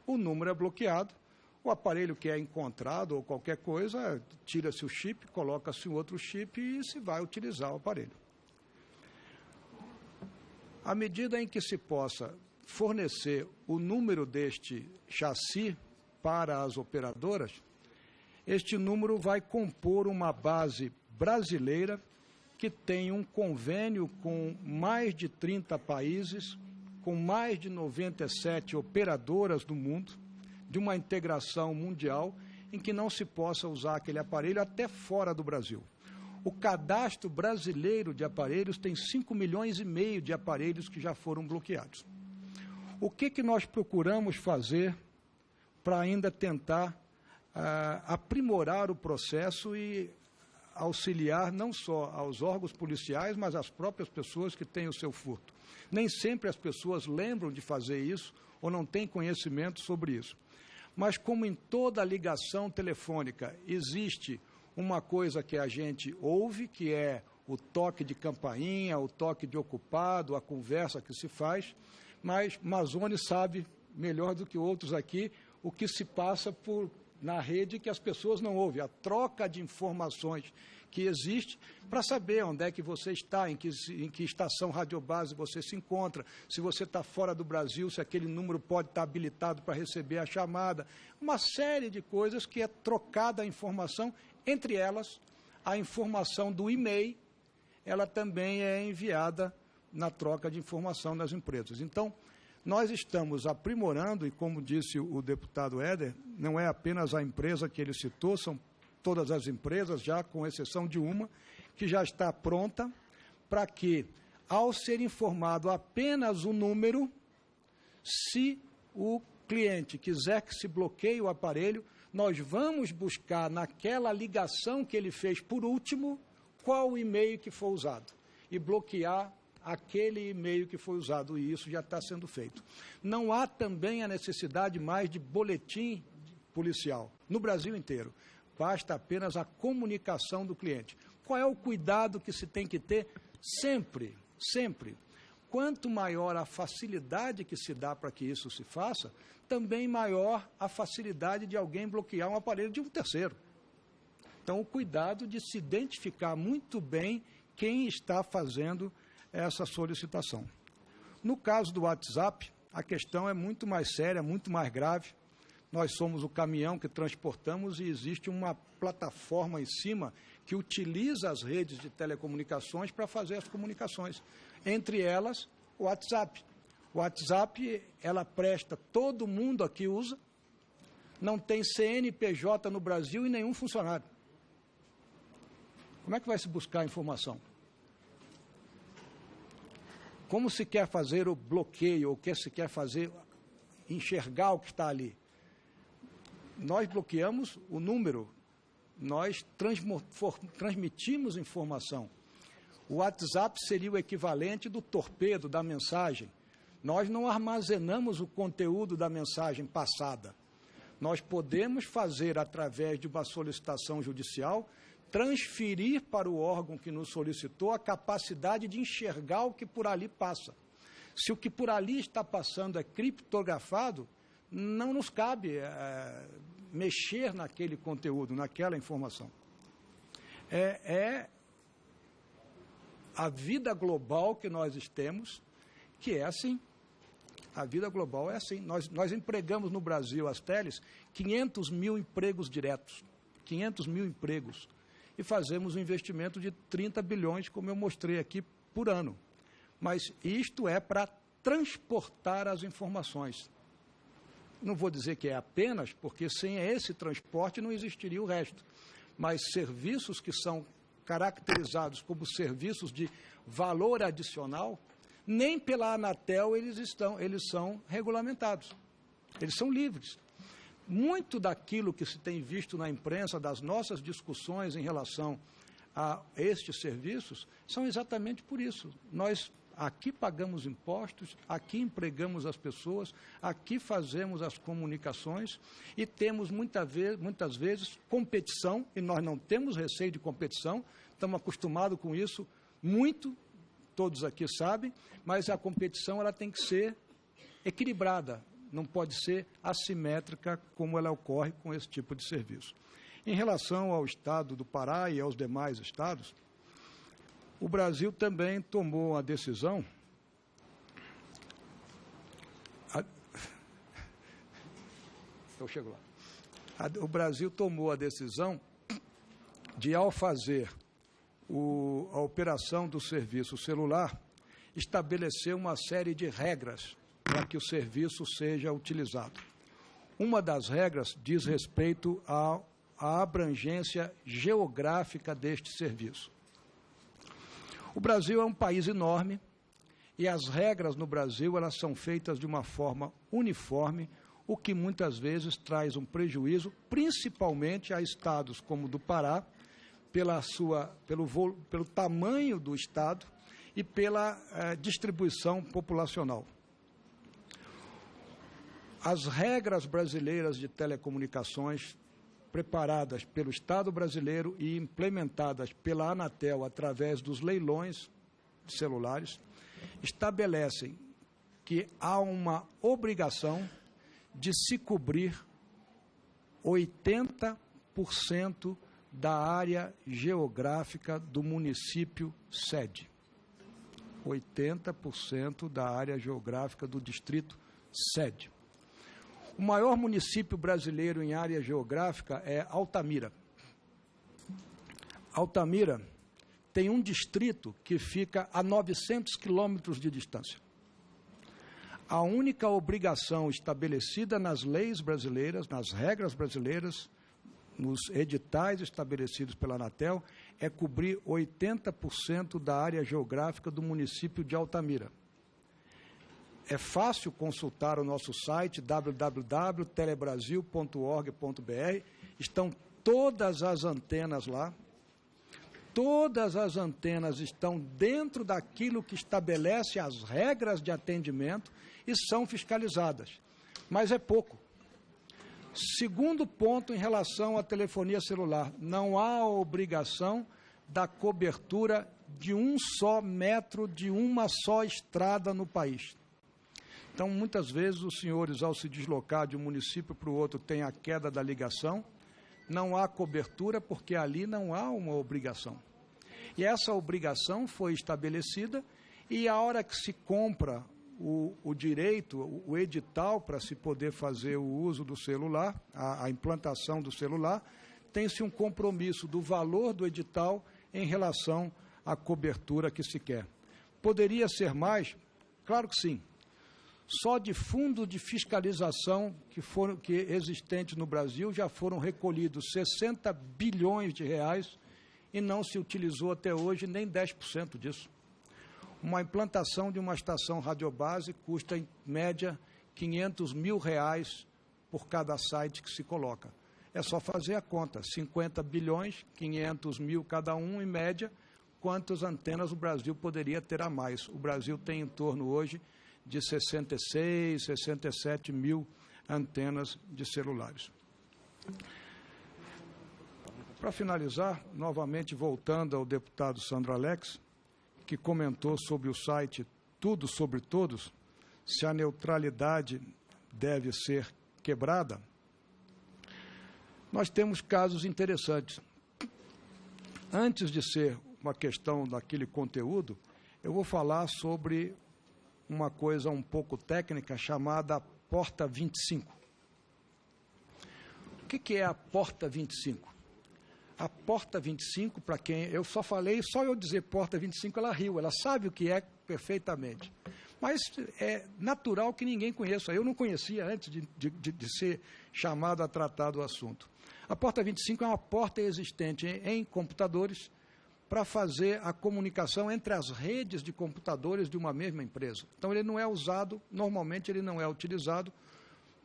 O número é bloqueado, o aparelho que é encontrado ou qualquer coisa, tira-se o chip, coloca-se um outro chip e se vai utilizar o aparelho. À medida em que se possa fornecer o número deste chassi para as operadoras, este número vai compor uma base brasileira que tem um convênio com mais de 30 países, com mais de 97 operadoras do mundo, de uma integração mundial em que não se possa usar aquele aparelho até fora do Brasil. O cadastro brasileiro de aparelhos tem 5,5 milhões de aparelhos que já foram bloqueados. O que nós procuramos fazer para ainda tentar aprimorar o processo e auxiliar não só aos órgãos policiais, mas às próprias pessoas que têm o seu furto? Nem sempre as pessoas lembram de fazer isso ou não têm conhecimento sobre isso. Mas como em toda ligação telefônica existe uma coisa que a gente ouve, que é o toque de campainha, o toque de ocupado, a conversa que se faz, mas Mazzoni sabe melhor do que outros aqui o que se passa na rede que as pessoas não ouvem, a troca de informações que existe para saber onde é que você está, em que estação radiobase você se encontra, se você está fora do Brasil, se aquele número pode estar habilitado para receber a chamada, uma série de coisas que é trocada a informação, entre elas a informação do e-mail, ela também é enviada na troca de informação das empresas. Então, nós estamos aprimorando, e como disse o deputado Éder, não é apenas a empresa que ele citou, são todas as empresas, já com exceção de uma, que já está pronta para que, ao ser informado apenas o número, se o cliente quiser que se bloqueie o aparelho, nós vamos buscar naquela ligação que ele fez por último, qual o e-mail que foi usado, e bloquear aquele e-mail que foi usado, e isso já está sendo feito. Não há também a necessidade mais de boletim policial, no Brasil inteiro. Basta apenas a comunicação do cliente. Qual é o cuidado que se tem que ter sempre, sempre? Quanto maior a facilidade que se dá para que isso se faça, também maior a facilidade de alguém bloquear um aparelho de um terceiro. Então, o cuidado de se identificar muito bem quem está fazendo essa solicitação. No caso do WhatsApp, a questão é muito mais séria, muito mais grave. Nós somos o caminhão que transportamos e existe uma plataforma em cima que utiliza as redes de telecomunicações para fazer as comunicações. Entre elas, o WhatsApp. O WhatsApp, ela presta, todo mundo aqui usa, não tem CNPJ no Brasil e nenhum funcionário. Como é que vai se buscar a informação? Como se quer fazer o bloqueio, ou que se quer fazer, enxergar o que está ali? Nós bloqueamos o número, nós transmitimos informação. O WhatsApp seria o equivalente do torpedo, da mensagem. Nós não armazenamos o conteúdo da mensagem passada. Nós podemos fazer, através de uma solicitação judicial, transferir para o órgão que nos solicitou a capacidade de enxergar o que por ali passa. Se o que por ali está passando é criptografado, não nos cabe mexer naquele conteúdo, naquela informação. É a vida global que nós temos, que é assim. A vida global é assim. Nós empregamos no Brasil, as teles, 500 mil empregos diretos. 500 mil empregos. E fazemos um investimento de 30 bilhões, como eu mostrei aqui, por ano. Mas isto é para transportar as informações. Não vou dizer que é apenas, porque sem esse transporte não existiria o resto. Mas serviços que são caracterizados como serviços de valor adicional, nem pela Anatel eles são regulamentados. Eles são livres. Muito daquilo que se tem visto na imprensa, das nossas discussões em relação a estes serviços, são exatamente por isso. Nós aqui pagamos impostos, aqui empregamos as pessoas, aqui fazemos as comunicações e temos muitas vezes competição, e nós não temos receio de competição, estamos acostumados com isso muito, todos aqui sabem, mas a competição ela tem que ser equilibrada, não pode ser assimétrica como ela ocorre com esse tipo de serviço. Em relação ao estado do Pará e aos demais estados, o Brasil também tomou a decisão. Eu chego lá. O Brasil tomou a decisão de, ao fazer a operação do serviço celular, estabelecer uma série de regras para que o serviço seja utilizado. Uma das regras diz respeito à abrangência geográfica deste serviço. O Brasil é um país enorme e as regras no Brasil elas são feitas de uma forma uniforme, o que muitas vezes traz um prejuízo, principalmente a estados como o do Pará, pelo tamanho do estado e pela distribuição populacional. As regras brasileiras de telecomunicações, preparadas pelo Estado brasileiro e implementadas pela Anatel através dos leilões de celulares, estabelecem que há uma obrigação de se cobrir 80% da área geográfica do município sede. 80% da área geográfica do distrito sede. O maior município brasileiro em área geográfica é Altamira. Altamira tem um distrito que fica a 900 quilômetros de distância. A única obrigação estabelecida nas leis brasileiras, nas regras brasileiras, nos editais estabelecidos pela Anatel, é cobrir 80% da área geográfica do município de Altamira. É fácil consultar o nosso site www.telebrasil.org.br. Estão todas as antenas lá. Todas as antenas estão dentro daquilo que estabelece as regras de atendimento e são fiscalizadas. Mas é pouco. Segundo ponto em relação à telefonia celular, não há obrigação da cobertura de um só metro de uma só estrada no país. Então, muitas vezes, os senhores, ao se deslocar de um município para o outro, têm a queda da ligação, não há cobertura porque ali não há uma obrigação. E essa obrigação foi estabelecida e a hora que se compra o direito, o edital para se poder fazer o uso do celular, a implantação do celular, tem-se um compromisso do valor do edital em relação à cobertura que se quer. Poderia ser mais? Claro que sim. Só de fundo de fiscalização que existentes no Brasil já foram recolhidos 60 bilhões de reais e não se utilizou até hoje nem 10% disso. Uma implantação de uma estação radiobase custa, em média, R$500 mil por cada site que se coloca. É só fazer a conta, 50 bilhões, 500 mil cada um, em média, quantas antenas o Brasil poderia ter a mais. O Brasil tem em torno hoje de 66, 67 mil antenas de celulares. Para finalizar, novamente voltando ao deputado Sandro Alex, que comentou sobre o site Tudo Sobre Todos, se a neutralidade deve ser quebrada, nós temos casos interessantes. Antes de ser uma questão daquele conteúdo, eu vou falar sobre uma coisa um pouco técnica chamada Porta 25. O que é a Porta 25? A Porta 25, para quem eu só falei, só eu dizer Porta 25, ela riu, ela sabe o que é perfeitamente. Mas é natural que ninguém conheça. Eu não conhecia antes de ser chamado a tratar do assunto. A Porta 25 é uma porta existente em computadores para fazer a comunicação entre as redes de computadores de uma mesma empresa. Então, ele não é usado, normalmente ele não é utilizado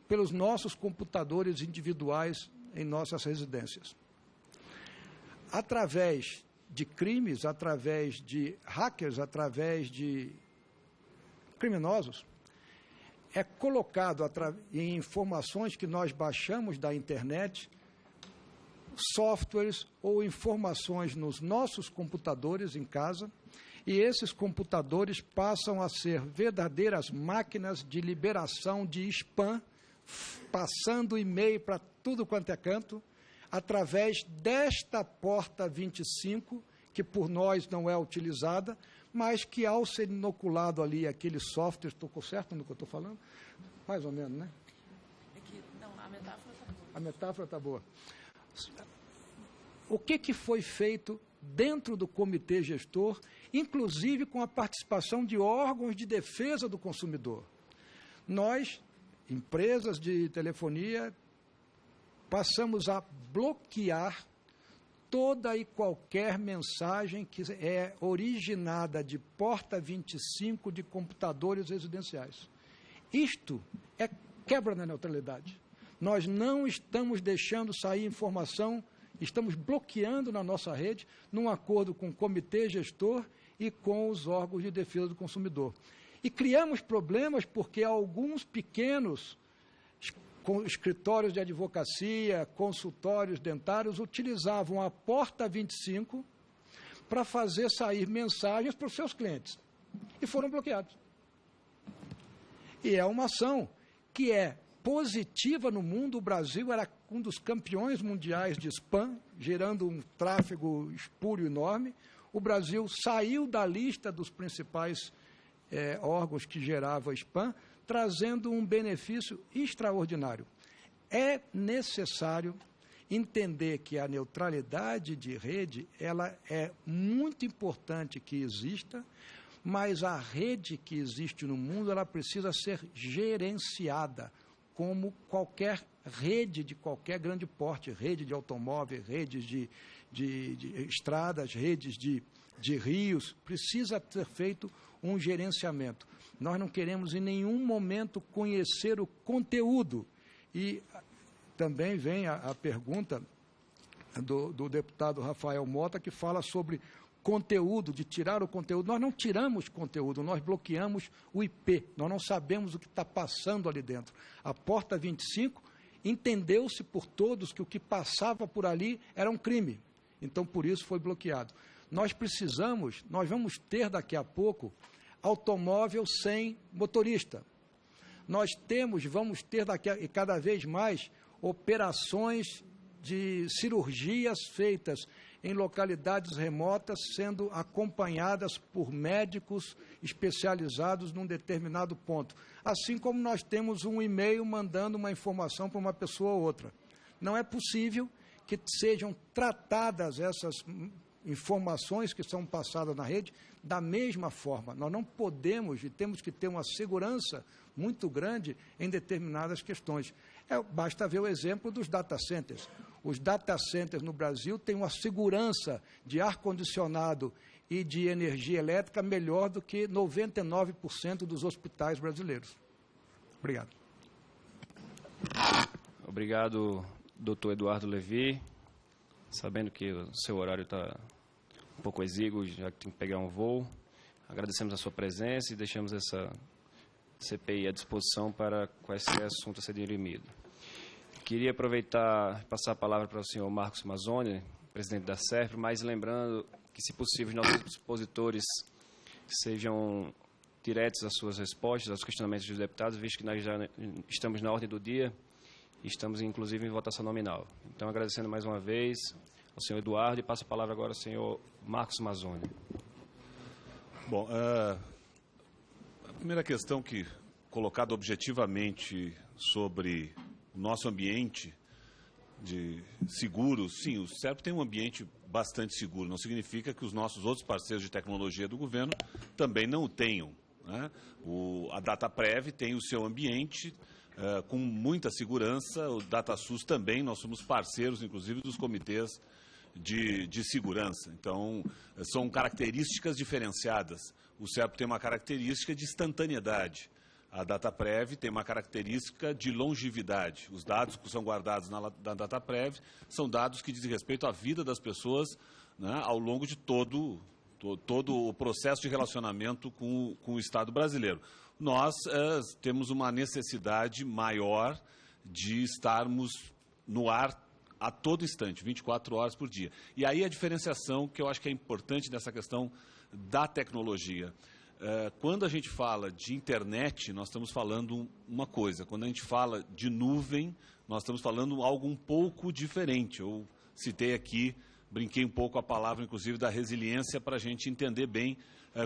pelos nossos computadores individuais em nossas residências. Através de crimes, através de hackers, através de criminosos, é colocado em informações que nós baixamos da internet, softwares ou informações nos nossos computadores em casa, e esses computadores passam a ser verdadeiras máquinas de liberação de spam, passando e-mail para tudo quanto é canto, através desta Porta 25, que por nós não é utilizada, mas que ao ser inoculado ali aquele software, estou certo no que eu estou falando? Mais ou menos, né? É que, não, a metáfora está boa. A metáfora está boa. O que foi feito dentro do comitê gestor, inclusive com a participação de órgãos de defesa do consumidor? Nós, empresas de telefonia, passamos a bloquear toda e qualquer mensagem que é originada de Porta 25 de computadores residenciais. Isto é quebra da neutralidade. Nós não estamos deixando sair informação, estamos bloqueando na nossa rede, num acordo com o comitê gestor e com os órgãos de defesa do consumidor. E criamos problemas porque alguns pequenos escritórios de advocacia, consultórios dentários, utilizavam a Porta 25 para fazer sair mensagens para os seus clientes. E foram bloqueados. E é uma ação que é positiva no mundo. O Brasil era um dos campeões mundiais de spam, gerando um tráfego espúrio enorme. O Brasil saiu da lista dos principais órgãos que geravam spam, trazendo um benefício extraordinário. É necessário entender que a neutralidade de rede, ela é muito importante que exista, mas a rede que existe no mundo, ela precisa ser gerenciada, como qualquer rede de qualquer grande porte, rede de automóvel, redes de estradas, redes de rios, precisa ser feito um gerenciamento. Nós não queremos em nenhum momento conhecer o conteúdo. E também vem a pergunta do deputado Rafael Mota, que fala sobre conteúdo, de tirar o conteúdo. Nós não tiramos conteúdo, nós bloqueamos o IP. Nós não sabemos o que está passando ali dentro. A Porta 25 entendeu-se por todos que o que passava por ali era um crime. Então, por isso foi bloqueado. Nós vamos ter daqui a pouco automóvel sem motorista. Vamos ter cada vez mais operações de cirurgias feitas em localidades remotas, sendo acompanhadas por médicos especializados num determinado ponto. Assim como nós temos um e-mail mandando uma informação para uma pessoa ou outra. Não é possível que sejam tratadas essas informações que são passadas na rede da mesma forma. Nós não podemos e temos que ter uma segurança muito grande em determinadas questões. Basta ver o exemplo dos data centers. Os data centers no Brasil têm uma segurança de ar-condicionado e de energia elétrica melhor do que 99% dos hospitais brasileiros. Obrigado. Obrigado, doutor Eduardo Levi. Sabendo que o seu horário está um pouco exíguo, já que tem que pegar um voo, agradecemos a sua presença e deixamos essa CPI à disposição para quaisquer assunto a ser dirimido. Queria aproveitar e passar a palavra para o senhor Marcos Mazzoni, presidente da SERP, mas lembrando que, se possível, os nossos expositores sejam diretos às suas respostas, aos questionamentos dos deputados, visto que nós já estamos na ordem do dia e estamos, inclusive, em votação nominal. Então, agradecendo mais uma vez ao senhor Eduardo e passo a palavra agora ao senhor Marcos Mazzoni. Bom, a primeira questão que, colocada objetivamente sobre o nosso ambiente de seguro, sim, o SERP tem um ambiente bastante seguro. Não significa que os nossos outros parceiros de tecnologia do governo também não o tenham, né? A DataPrev tem o seu ambiente com muita segurança, o DataSUS também, nós somos parceiros, inclusive, dos comitês de segurança. Então, são características diferenciadas. O SERP tem uma característica de instantaneidade. A DataPrev tem uma característica de longevidade. Os dados que são guardados na DataPrev são dados que dizem respeito à vida das pessoas, né, ao longo de todo o processo de relacionamento com o Estado brasileiro. Nós temos uma necessidade maior de estarmos no ar a todo instante, 24 horas por dia. E aí a diferenciação que eu acho que é importante nessa questão da tecnologia. Quando a gente fala de internet, nós estamos falando uma coisa. Quando a gente fala de nuvem, nós estamos falando algo um pouco diferente. Eu citei aqui, brinquei um pouco a palavra, inclusive, da resiliência, para a gente entender bem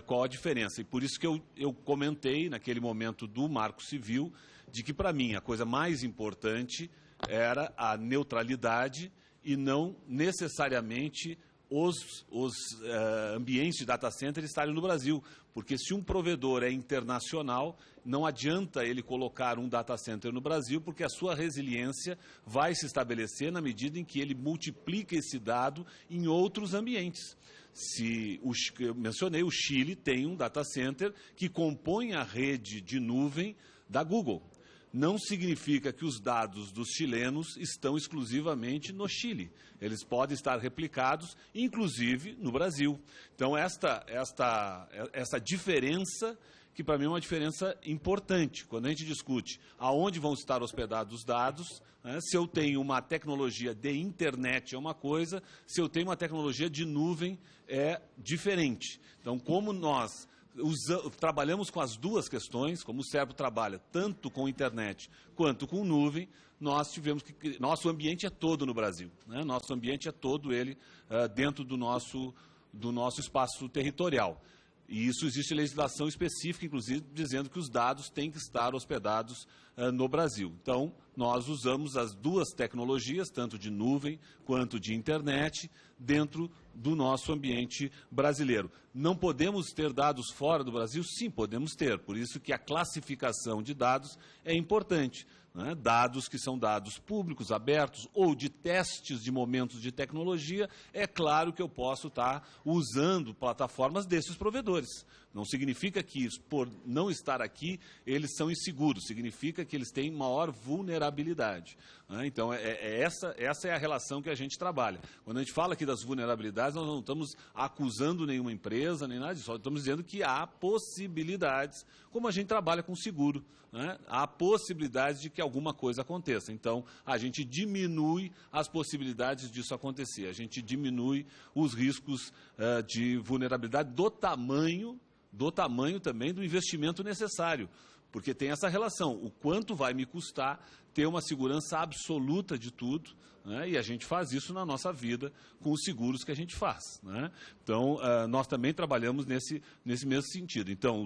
qual a diferença. E por isso que eu comentei, naquele momento do Marco Civil, de que, para mim, a coisa mais importante era a neutralidade e não necessariamente os ambientes de data center estarem no Brasil, porque se um provedor é internacional, não adianta ele colocar um data center no Brasil, porque a sua resiliência vai se estabelecer na medida em que ele multiplica esse dado em outros ambientes. Eu mencionei, o Chile tem um data center que compõe a rede de nuvem da Google. Não significa que os dados dos chilenos estão exclusivamente no Chile. Eles podem estar replicados, inclusive, no Brasil. Então, essa diferença, que para mim é uma diferença importante, quando a gente discute aonde vão estar hospedados os dados, né, se eu tenho uma tecnologia de internet é uma coisa, se eu tenho uma tecnologia de nuvem é diferente. Então, como nós trabalhamos com as duas questões, como o SERP trabalha tanto com internet quanto com nuvem, nós tivemos que... Nosso ambiente é todo no Brasil, né? Nosso ambiente é todo ele dentro do nosso espaço territorial. E isso existe legislação específica, inclusive, dizendo que os dados têm que estar hospedados no Brasil. Então, nós usamos as duas tecnologias, tanto de nuvem quanto de internet, dentro do nosso ambiente brasileiro. Não podemos ter dados fora do Brasil? Sim, podemos ter. Por isso que a classificação de dados é importante. né, dados que são dados públicos, abertos, ou de testes de momentos de tecnologia, é claro que eu posso estar usando plataformas desses provedores. Não significa que, por não estar aqui, eles são inseguros, significa que eles têm maior vulnerabilidade. Né? Então, essa é a relação que a gente trabalha. Quando a gente fala aqui das vulnerabilidades, nós não estamos acusando nenhuma empresa, nem nada disso, só estamos dizendo que há possibilidades, como a gente trabalha com seguro, né? Há possibilidades de que alguma coisa aconteça. Então, a gente diminui as possibilidades disso acontecer, a gente diminui os riscos de vulnerabilidade do tamanho também do investimento necessário, porque tem essa relação, o quanto vai me custar ter uma segurança absoluta de tudo, né? E a gente faz isso na nossa vida com os seguros que a gente faz. Né? Então, nós também trabalhamos nesse mesmo sentido. Então,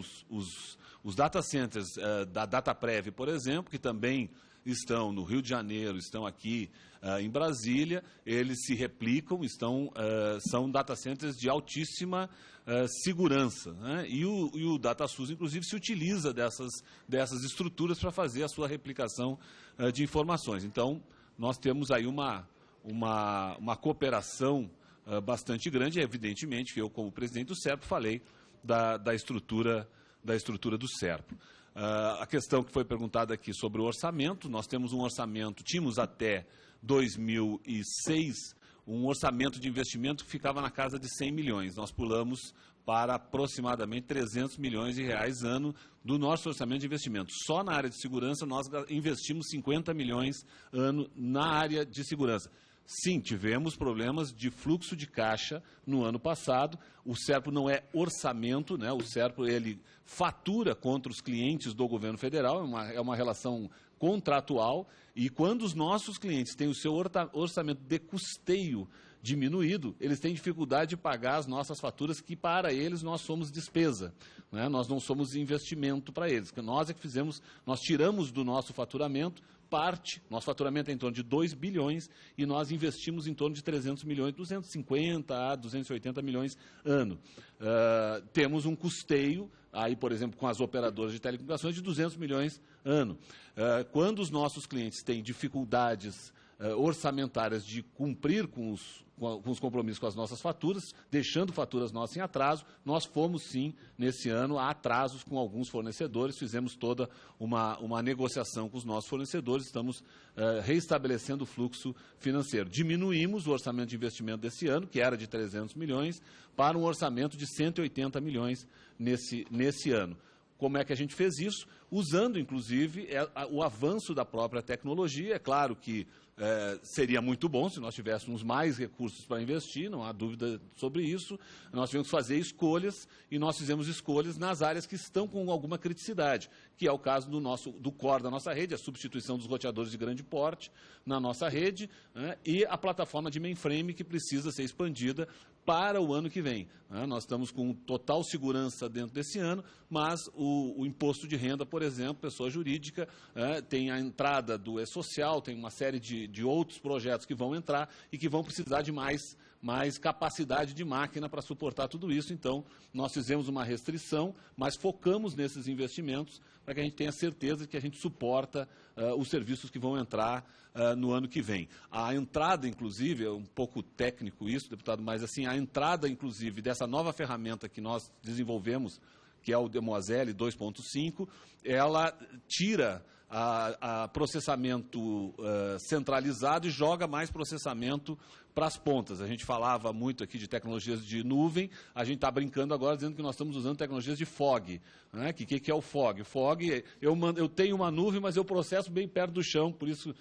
os data centers da Dataprev, por exemplo, que também estão no Rio de Janeiro, estão aqui em Brasília, eles se replicam, são data centers de altíssima segurança. Né? E o DataSUS, inclusive, se utiliza dessas estruturas para fazer a sua replicação de informações. Então, nós temos aí uma cooperação bastante grande, e evidentemente que eu, como presidente do SERPRO, falei da estrutura do SERPRO. A questão que foi perguntada aqui sobre o orçamento, nós temos um orçamento, tínhamos até 2006 um orçamento de investimento que ficava na casa de 100 milhões. Nós pulamos para aproximadamente 300 milhões de reais ano do nosso orçamento de investimento. Só na área de segurança nós investimos 50 milhões ano na área de segurança. Sim, tivemos problemas de fluxo de caixa no ano passado. O SERPRO não é orçamento, né? O SERPRO ele fatura contra os clientes do governo federal, é uma relação contratual, e quando os nossos clientes têm o seu orçamento de custeio diminuído, eles têm dificuldade de pagar as nossas faturas, que para eles nós somos despesa, né? Nós não somos investimento para eles. Nós é que nós tiramos do nosso faturamento parte, nosso faturamento é em torno de 2 bilhões e nós investimos em torno de 300 milhões, 250 a 280 milhões ano. Temos um custeio, aí, por exemplo, com as operadoras de telecomunicações, de 200 milhões ano. Quando os nossos clientes têm dificuldades orçamentárias de cumprir com os compromissos com as nossas faturas, deixando faturas nossas em atraso, nós fomos, sim, nesse ano, a atrasos com alguns fornecedores, fizemos toda uma negociação com os nossos fornecedores, estamos reestabelecendo o fluxo financeiro. Diminuímos o orçamento de investimento desse ano, que era de 300 milhões, para um orçamento de 180 milhões nesse ano. Como é que a gente fez isso? Usando, inclusive, o avanço da própria tecnologia. É claro que seria muito bom se nós tivéssemos mais recursos para investir, não há dúvida sobre isso. Nós tivemos que fazer escolhas, e nós fizemos escolhas nas áreas que estão com alguma criticidade, que é o caso do core da nossa rede, a substituição dos roteadores de grande porte na nossa rede, né, e a plataforma de mainframe, que precisa ser expandida para o ano que vem. Né? Nós estamos com total segurança dentro desse ano, mas o imposto de renda, por exemplo, pessoa jurídica, tem a entrada do E-Social, tem uma série de outros projetos que vão entrar e que vão precisar de mais capacidade de máquina para suportar tudo isso. Então, nós fizemos uma restrição, mas focamos nesses investimentos para que a gente tenha certeza de que a gente suporta os serviços que vão entrar no ano que vem. A entrada, inclusive, é um pouco técnico isso, deputado, mas assim, a entrada, inclusive, dessa nova ferramenta que nós desenvolvemos, que é o Demoiselle 2.5, ela tira a processamento centralizado e joga mais processamento para as pontas. A gente falava muito aqui de tecnologias de nuvem, a gente está brincando agora dizendo que nós estamos usando tecnologias de FOG. Né? Que é o FOG? FOG, eu tenho uma nuvem, mas eu processo bem perto do chão, por isso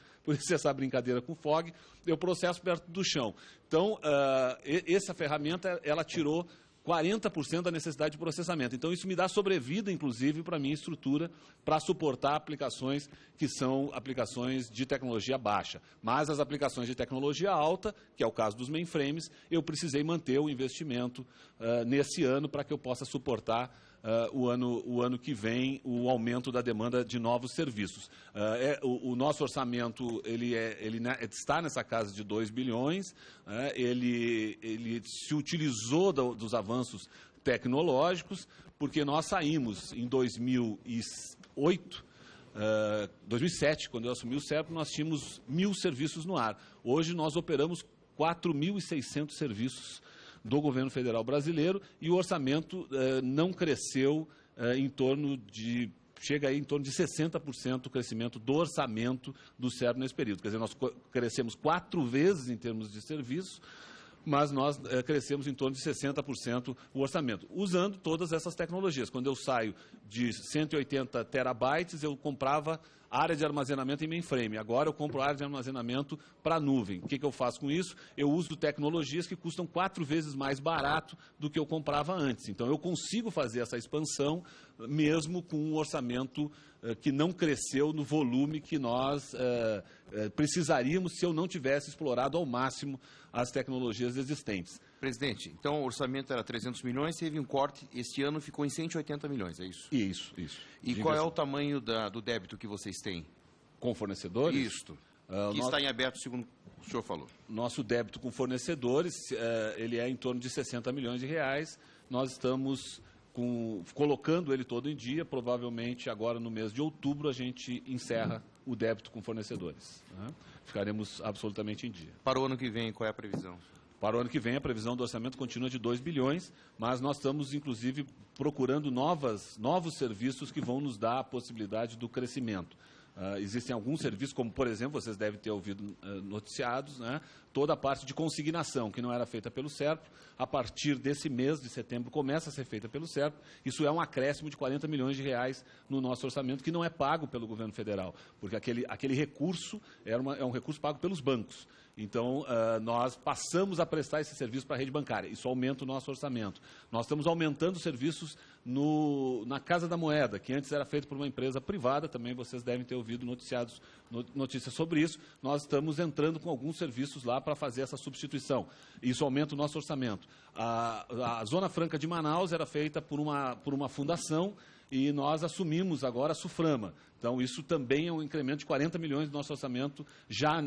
essa brincadeira com FOG, eu processo perto do chão. Então, essa ferramenta, ela tirou 40% da necessidade de processamento. Então, isso me dá sobrevida, inclusive, para a minha estrutura, para suportar aplicações que são aplicações de tecnologia baixa. Mas as aplicações de tecnologia alta, que é o caso dos mainframes, eu precisei manter o investimento nesse ano para que eu possa suportar o ano que vem o aumento da demanda de novos serviços. O nosso orçamento ele está nessa casa de 2 bilhões, ele se utilizou dos avanços tecnológicos, porque nós saímos em 2008 2007, quando eu assumi o SERPRO, nós tínhamos 1.000 serviços no ar. Hoje nós operamos 4.600 serviços do governo federal brasileiro e o orçamento não cresceu chega aí em torno de 60% o crescimento do orçamento do SERPRO nesse período. Quer dizer, nós crescemos 4 vezes em termos de serviços, mas nós crescemos em torno de 60% o orçamento, usando todas essas tecnologias. Quando eu saio de 180 terabytes, eu comprava área de armazenamento em mainframe. Agora eu compro área de armazenamento para a nuvem. O que eu faço com isso? Eu uso tecnologias que custam 4 vezes mais barato do que eu comprava antes. Então eu consigo fazer essa expansão mesmo com um orçamento que não cresceu no volume que nós precisaríamos se eu não tivesse explorado ao máximo as tecnologias existentes. Presidente, então o orçamento era 300 milhões, teve um corte, este ano ficou em 180 milhões, é isso? Isso. E qual é o tamanho do débito que vocês têm? Com fornecedores? Isto, que está em aberto, segundo o senhor falou. Nosso débito com fornecedores, ele é em torno de 60 milhões de reais. Nós estamos colocando ele todo em dia. Provavelmente agora no mês de outubro a gente encerra o débito com fornecedores. Ficaremos absolutamente em dia. Para o ano que vem, qual é a previsão? Para o ano que vem, a previsão do orçamento continua de 2 bilhões, mas nós estamos, inclusive, procurando novos serviços que vão nos dar a possibilidade do crescimento. Existem alguns serviços, como, por exemplo, vocês devem ter ouvido noticiados, né? Toda a parte de consignação, que não era feita pelo SERPRO, a partir desse mês de setembro começa a ser feita pelo SERPRO. Isso é um acréscimo de 40 milhões de reais no nosso orçamento, que não é pago pelo governo federal, porque aquele recurso é um recurso pago pelos bancos. Então, nós passamos a prestar esse serviço para a rede bancária. Isso aumenta o nosso orçamento. Nós estamos aumentando serviços na Casa da Moeda, que antes era feito por uma empresa privada, também vocês devem ter ouvido notícias sobre isso. Nós estamos entrando com alguns serviços lá para fazer essa substituição. Isso aumenta o nosso orçamento. A Zona Franca de Manaus era feita por uma fundação, e nós assumimos agora a Suframa. Então, isso também é um incremento de 40 milhões do nosso orçamento. Já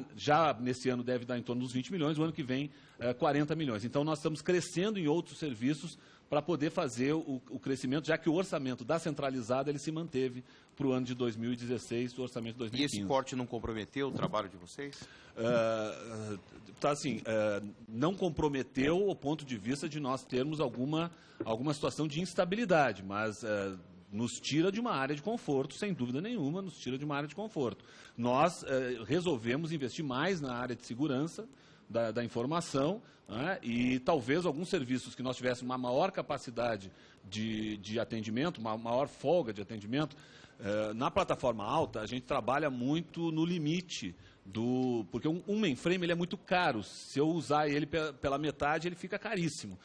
nesse ano deve dar em torno dos 20 milhões, o ano que vem 40 milhões. Então, nós estamos crescendo em outros serviços para poder fazer o crescimento, já que o orçamento da centralizada ele se manteve para o ano de 2016, o orçamento de 2015. E esse corte não comprometeu o trabalho de vocês? Não comprometeu o ponto de vista de nós termos alguma situação de instabilidade, mas nos tira de uma área de conforto, sem dúvida nenhuma, nos tira de uma área de conforto. Nós resolvemos investir mais na área de segurança da informação, né, e talvez alguns serviços que nós tivéssemos uma maior capacidade de atendimento, uma maior folga de atendimento. Na plataforma alta, a gente trabalha muito no limite porque um mainframe ele é muito caro. Se eu usar ele pela metade, ele fica caríssimo.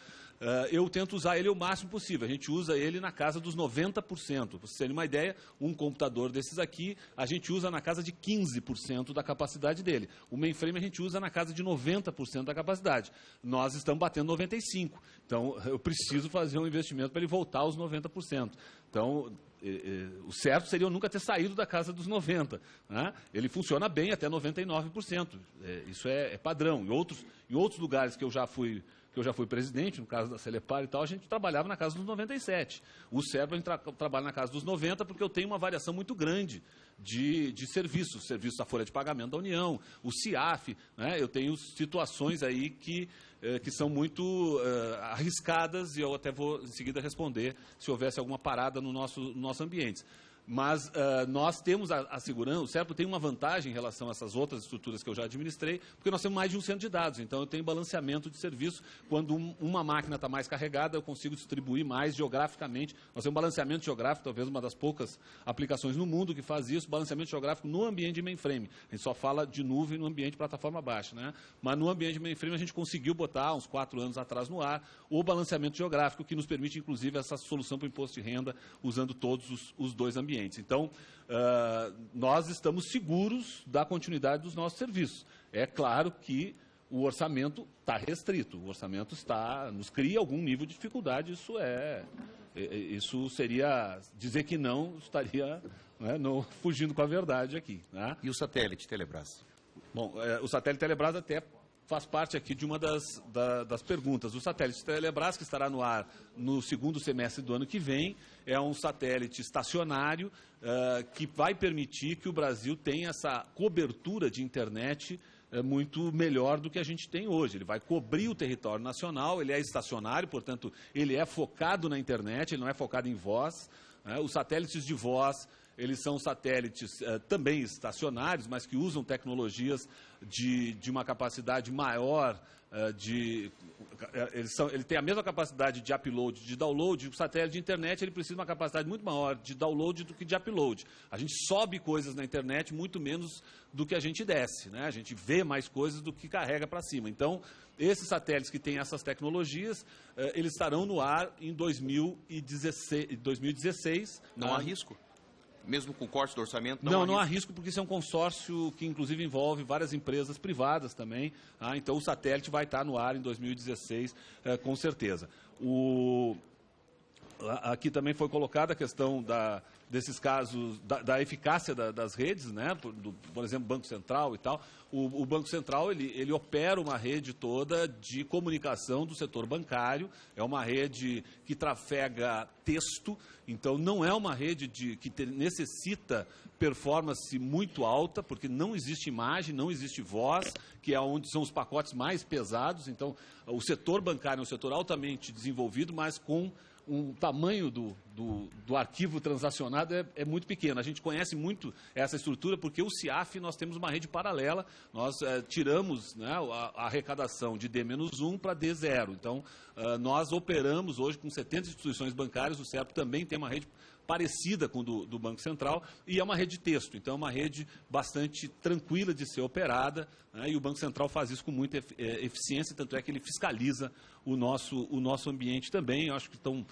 Eu tento usar ele o máximo possível. A gente usa ele na casa dos 90%. Para vocês terem uma ideia, um computador desses aqui, a gente usa na casa de 15% da capacidade dele. O mainframe a gente usa na casa de 90% da capacidade. Nós estamos batendo 95%. Então, eu preciso fazer um investimento para ele voltar aos 90%. Então, o certo seria eu nunca ter saído da casa dos 90%. Né? Ele funciona bem até 99%. Isso é padrão. Em outros lugares que eu já fui presidente, no caso da Celepar e tal, a gente trabalhava na casa dos 97. O SERPRO a gente trabalha na casa dos 90 porque eu tenho uma variação muito grande de serviços da folha de pagamento da União, o CIAF, né? Eu tenho situações aí que são muito arriscadas e eu até vou em seguida responder se houvesse alguma parada no nosso ambiente. Mas nós temos a segurança, o SERPRO tem uma vantagem em relação a essas outras estruturas que eu já administrei, porque nós temos mais de um centro de dados, então eu tenho balanceamento de serviço. Quando uma máquina está mais carregada, eu consigo distribuir mais geograficamente. Nós temos balanceamento geográfico, talvez uma das poucas aplicações no mundo que faz isso, balanceamento geográfico no ambiente de mainframe. A gente só fala de nuvem no ambiente de plataforma baixa, né? Mas no ambiente de mainframe a gente conseguiu botar, uns 4 anos atrás no ar, o balanceamento geográfico, que nos permite, inclusive, essa solução para o imposto de renda, usando todos os dois ambientes. Então, nós estamos seguros da continuidade dos nossos serviços. É claro que o orçamento está restrito, o orçamento nos cria algum nível de dificuldade, isso seria, dizer que não, estaria fugindo com a verdade aqui. Né? E o satélite Telebrás? Bom, o satélite Telebrás até faz parte aqui de uma das perguntas. O satélite Telebrás, que estará no ar no segundo semestre do ano que vem, é um satélite estacionário que vai permitir que o Brasil tenha essa cobertura de internet muito melhor do que a gente tem hoje. Ele vai cobrir o território nacional, ele é estacionário, portanto, ele é focado na internet, ele não é focado em voz. Os satélites de voz, eles são satélites também estacionários, mas que usam tecnologias de uma capacidade maior, ele tem a mesma capacidade de upload, de download. O satélite de internet ele precisa de uma capacidade muito maior de download do que de upload. A gente sobe coisas na internet muito menos do que a gente desce, né? A gente vê mais coisas do que carrega para cima. Então, esses satélites que têm essas tecnologias, eles estarão no ar em 2016. Não há risco? Mesmo com corte do orçamento? Não há risco, porque isso é um consórcio que, inclusive, envolve várias empresas privadas também. Então, o satélite vai estar no ar em 2016, com certeza. Aqui também foi colocada a questão desses casos, da eficácia das redes, né? Por exemplo, Banco Central e tal. O Banco Central, ele opera uma rede toda de comunicação do setor bancário, é uma rede que trafega texto, então não é uma rede que necessita performance muito alta, porque não existe imagem, não existe voz, que é onde são os pacotes mais pesados. Então, o setor bancário é um setor altamente desenvolvido, mas com um tamanho do arquivo transacionado é muito pequeno. A gente conhece muito essa estrutura porque o CIAF nós temos uma rede paralela, nós tiramos, né, a arrecadação de D-1 para D0. Então, nós operamos hoje com 70 instituições bancárias, o CERP também tem uma rede parecida com do Banco Central, e é uma rede de texto, então é uma rede bastante tranquila de ser operada, né, e o Banco Central faz isso com muita eficiência, tanto é que ele fiscaliza o nosso ambiente também. Eu acho que estão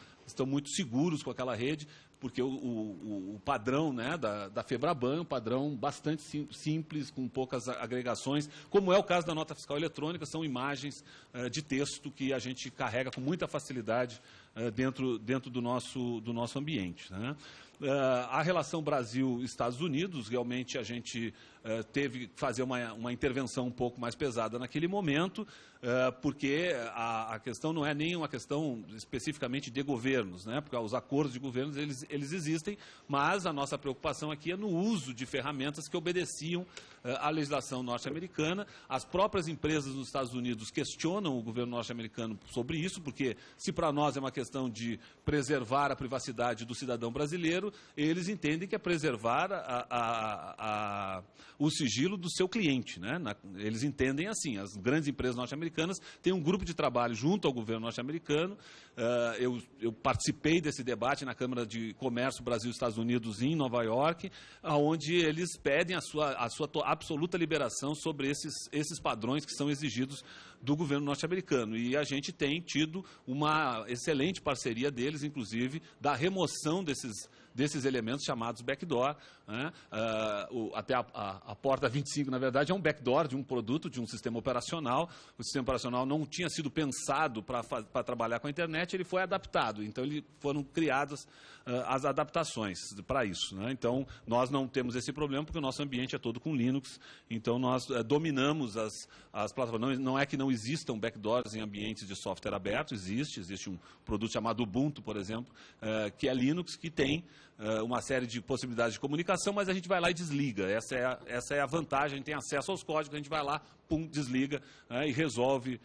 muito seguros com aquela rede, porque o padrão, né, da FEBRABAN é um padrão bastante simples, com poucas agregações, como é o caso da nota fiscal eletrônica, são imagens de texto que a gente carrega com muita facilidade dentro do nosso ambiente, né? A relação Brasil-Estados Unidos, realmente a gente teve que fazer uma intervenção um pouco mais pesada naquele momento, porque a questão não é nem uma questão especificamente de governos, né? Porque os acordos de governos eles existem, mas a nossa preocupação aqui é no uso de ferramentas que obedeciam à legislação norte-americana. As próprias empresas nos Estados Unidos questionam o governo norte-americano sobre isso, porque se para nós é uma questão de preservar a privacidade do cidadão brasileiro, eles entendem que é preservar o sigilo do seu cliente, né? Eles entendem assim. As grandes empresas norte-americanas têm um grupo de trabalho junto ao governo norte-americano. Eu participei desse debate na Câmara de Comércio Brasil-Estados Unidos em Nova York, onde eles pedem a sua absoluta liberação sobre esses padrões que são exigidos do governo norte-americano. E a gente tem tido uma excelente parceria deles, inclusive, da remoção desses elementos chamados backdoor, né? Até a porta 25, na verdade, é um backdoor de um produto, de um sistema operacional. O sistema operacional não tinha sido pensado para trabalhar com a internet, ele foi adaptado. Então, foram criadas as adaptações para isso, né? Então, nós não temos esse problema, porque o nosso ambiente é todo com Linux. Então, nós dominamos as plataformas. Não é que não existam backdoors em ambientes de software aberto, existe um produto chamado Ubuntu, por exemplo, que é Linux, que tem uma série de possibilidades de comunicação, mas a gente vai lá e desliga. Essa é a vantagem, a gente tem acesso aos códigos, a gente vai lá, pum, desliga, e resolve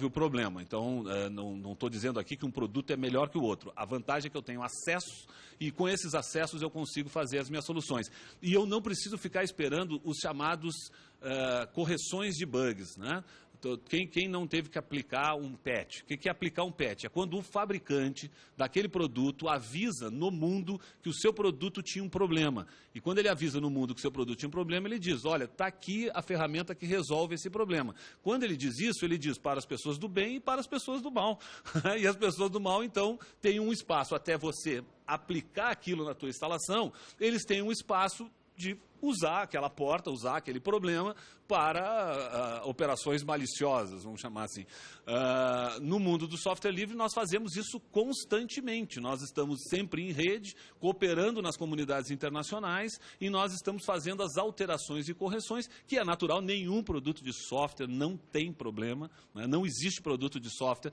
o problema. Então, não estou dizendo aqui que um produto é melhor que o outro. A vantagem é que eu tenho acesso, e com esses acessos eu consigo fazer as minhas soluções. E eu não preciso ficar esperando os chamados correções de bugs, né? Quem não teve que aplicar um patch? O que é aplicar um patch? É quando o fabricante daquele produto avisa no mundo que o seu produto tinha um problema. E quando ele avisa no mundo que o seu produto tinha um problema, ele diz, olha, está aqui a ferramenta que resolve esse problema. Quando ele diz isso, ele diz para as pessoas do bem e para as pessoas do mal. E as pessoas do mal, então, têm um espaço até você aplicar aquilo na tua instalação, eles têm um espaço de usar aquela porta, usar aquele problema para operações maliciosas, vamos chamar assim. No mundo do software livre, nós fazemos isso constantemente. Nós estamos sempre em rede, cooperando nas comunidades internacionais, e nós estamos fazendo as alterações e correções, que é natural. Nenhum produto de software não tem problema, né? Não existe produto de software.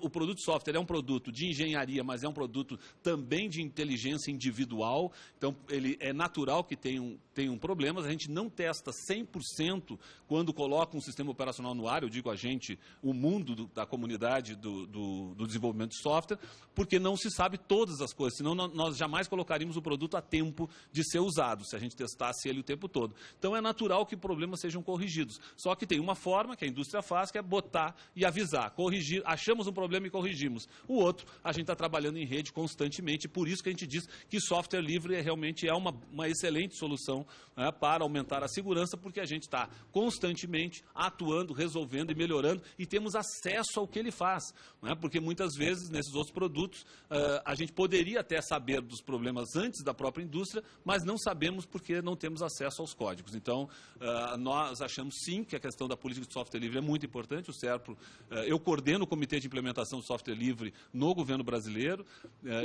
O produto de software é um produto de engenharia, mas é um produto também de inteligência individual. Então, ele é natural que tenham problemas. A gente não testa 100% quando coloca um sistema operacional no ar. Eu digo a gente, o mundo da comunidade do desenvolvimento de software, porque não se sabe todas as coisas, senão nós jamais colocaríamos o produto a tempo de ser usado, se a gente testasse ele o tempo todo. Então é natural que problemas sejam corrigidos. Só que tem uma forma que a indústria faz, que é botar e avisar, corrigir, achamos um problema e corrigimos. O outro, a gente está trabalhando em rede constantemente, por isso que a gente diz que software livre realmente é uma excelente solução, né, para aumentar a segurança, porque a gente está constantemente atuando, resolvendo e melhorando, e temos acesso ao que ele faz, né? Porque muitas vezes, nesses outros produtos, a gente poderia até saber dos problemas antes da própria indústria, mas não sabemos porque não temos acesso aos códigos. Então, nós achamos sim que a questão da política de software livre é muito importante. O SERPRO, eu coordeno o Comitê de Implementação do Software Livre no governo brasileiro,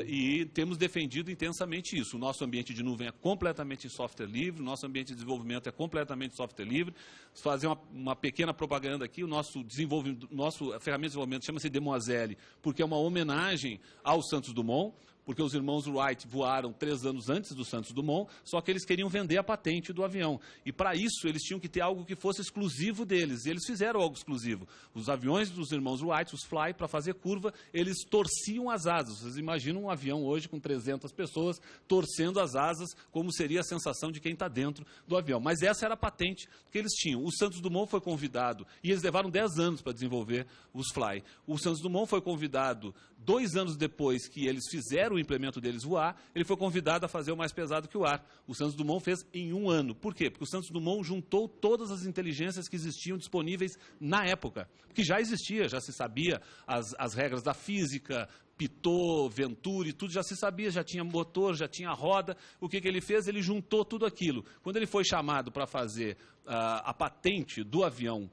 e temos defendido intensamente isso. O nosso ambiente de nuvem é completamente software livre, o nosso ambiente de desenvolvimento é completamente software livre. Fazer uma pequena propaganda aqui, nossa ferramenta de desenvolvimento chama-se Demoiselle, porque é uma homenagem ao Santos Dumont, porque os irmãos Wright voaram 3 anos antes do Santos Dumont, só que eles queriam vender a patente do avião. E para isso eles tinham que ter algo que fosse exclusivo deles, e eles fizeram algo exclusivo. Os aviões dos irmãos Wright, os Fly, para fazer curva, eles torciam as asas. Vocês imaginam um avião hoje com 300 pessoas torcendo as asas, como seria a sensação de quem está dentro do avião. Mas essa era a patente que eles tinham. O Santos Dumont foi convidado, e eles levaram 10 anos para desenvolver os Fly. O Santos Dumont foi convidado 2 anos depois que eles fizeram o implemento deles voar, ele foi convidado a fazer o mais pesado que o ar. O Santos Dumont fez em 1 ano. Por quê? Porque o Santos Dumont juntou todas as inteligências que existiam disponíveis na época, que já existia, já se sabia as regras da física, Pitot, Venturi, tudo já se sabia, já tinha motor, já tinha roda. O que ele fez? Ele juntou tudo aquilo. Quando ele foi chamado para fazer a patente do avião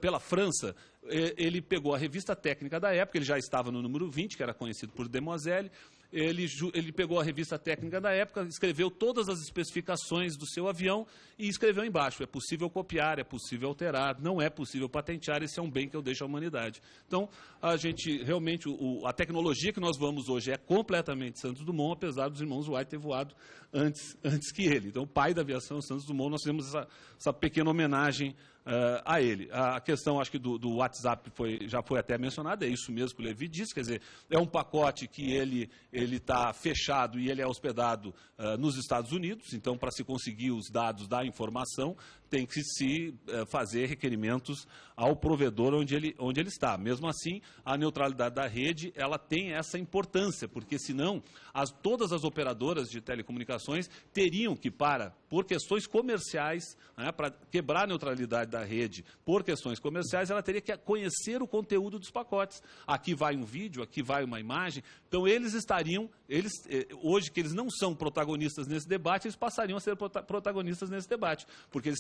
pela França, ele pegou a revista técnica da época, ele já estava no número 20, que era conhecido por Demoiselle. Ele pegou a revista técnica da época, escreveu todas as especificações do seu avião e escreveu embaixo: é possível copiar, é possível alterar, não é possível patentear, esse é um bem que eu deixo à humanidade. Então, a gente realmente, a tecnologia que nós vamos hoje é completamente Santos Dumont, apesar dos irmãos Wright ter voado antes que ele. Então, o pai da aviação, Santos Dumont, nós fizemos essa pequena homenagem a ele. A questão, acho que do WhatsApp já foi até mencionada, é isso mesmo que o Levi disse, quer dizer, é um pacote que ele está fechado e ele é hospedado nos Estados Unidos. Então, para se conseguir os dados da informação, tem que se fazer requerimentos ao provedor onde ele está. Mesmo assim, a neutralidade da rede, ela tem essa importância, porque senão todas as operadoras de telecomunicações teriam que, por questões comerciais, né, para quebrar a neutralidade da rede, por questões comerciais, ela teria que conhecer o conteúdo dos pacotes. Aqui vai um vídeo, aqui vai uma imagem. Então, hoje que eles não são protagonistas nesse debate, eles passariam a ser protagonistas nesse debate, porque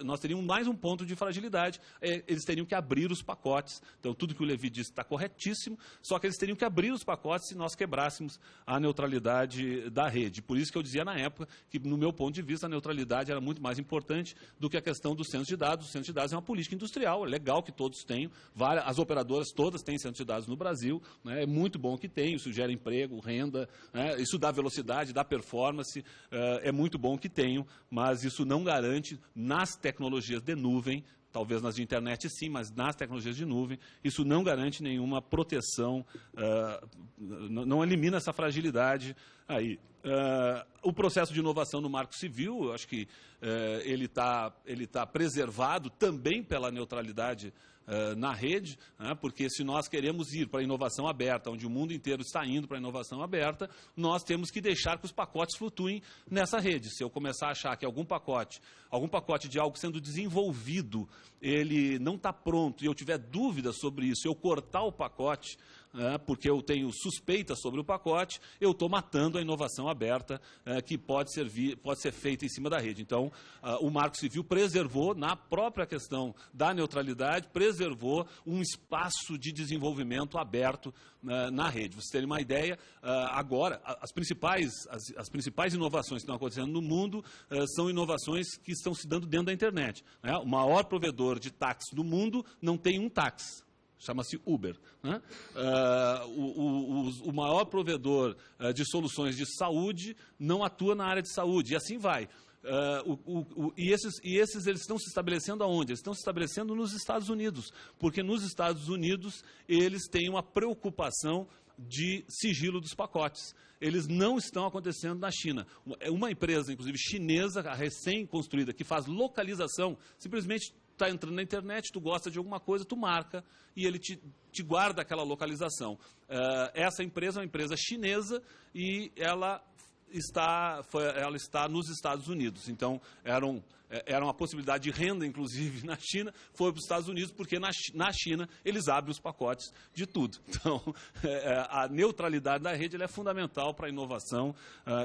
nós teríamos mais um ponto de fragilidade. Eles teriam que abrir os pacotes. Então, tudo que o Levi disse está corretíssimo, só que eles teriam que abrir os pacotes se nós quebrássemos a neutralidade da rede. Por isso que eu dizia na época que, no meu ponto de vista, a neutralidade era muito mais importante do que a questão do centro de dados. O centro de dados é uma política industrial, é legal que todos tenham, as operadoras todas têm centro de dados no Brasil, né, é muito bom que tenham, isso gera emprego, renda, né, isso dá velocidade, dá performance, é muito bom que tenham, mas isso não garante nas tecnologias de nuvem. Talvez nas de internet sim, mas nas tecnologias de nuvem, isso não garante nenhuma proteção, não elimina essa fragilidade aí. O processo de inovação no Marco Civil, eu acho que ele está preservado também pela neutralidade na rede, né, porque se nós queremos ir para a inovação aberta, onde o mundo inteiro está indo para a inovação aberta, nós temos que deixar que os pacotes flutuem nessa rede. Se eu começar a achar que algum pacote de algo sendo desenvolvido, ele não está pronto, e eu tiver dúvidas sobre isso, eu cortar o pacote, porque eu tenho suspeita sobre o pacote, eu estou matando a inovação aberta que pode ser feita em cima da rede. Então, o Marco Civil preservou, na própria questão da neutralidade, preservou um espaço de desenvolvimento aberto na rede. Vocês terem uma ideia, agora, as principais inovações que estão acontecendo no mundo são inovações que estão se dando dentro da internet. O maior provedor de táxi do mundo não tem um táxi. Chama-se Uber. Né? O maior provedor de soluções de saúde não atua na área de saúde, e assim vai. E esses eles estão se estabelecendo aonde? Eles estão se estabelecendo nos Estados Unidos, porque nos Estados Unidos eles têm uma preocupação de sigilo dos pacotes. Eles não estão acontecendo na China. Uma empresa, inclusive chinesa, recém-construída, que faz localização, simplesmente está entrando na internet, tu gosta de alguma coisa, tu marca e ele te guarda aquela localização. Essa empresa é uma empresa chinesa e ela está nos Estados Unidos. Então, era uma possibilidade de renda, inclusive, na China, foi para os Estados Unidos, porque na China eles abrem os pacotes de tudo. Então, a neutralidade da rede ela é fundamental para a inovação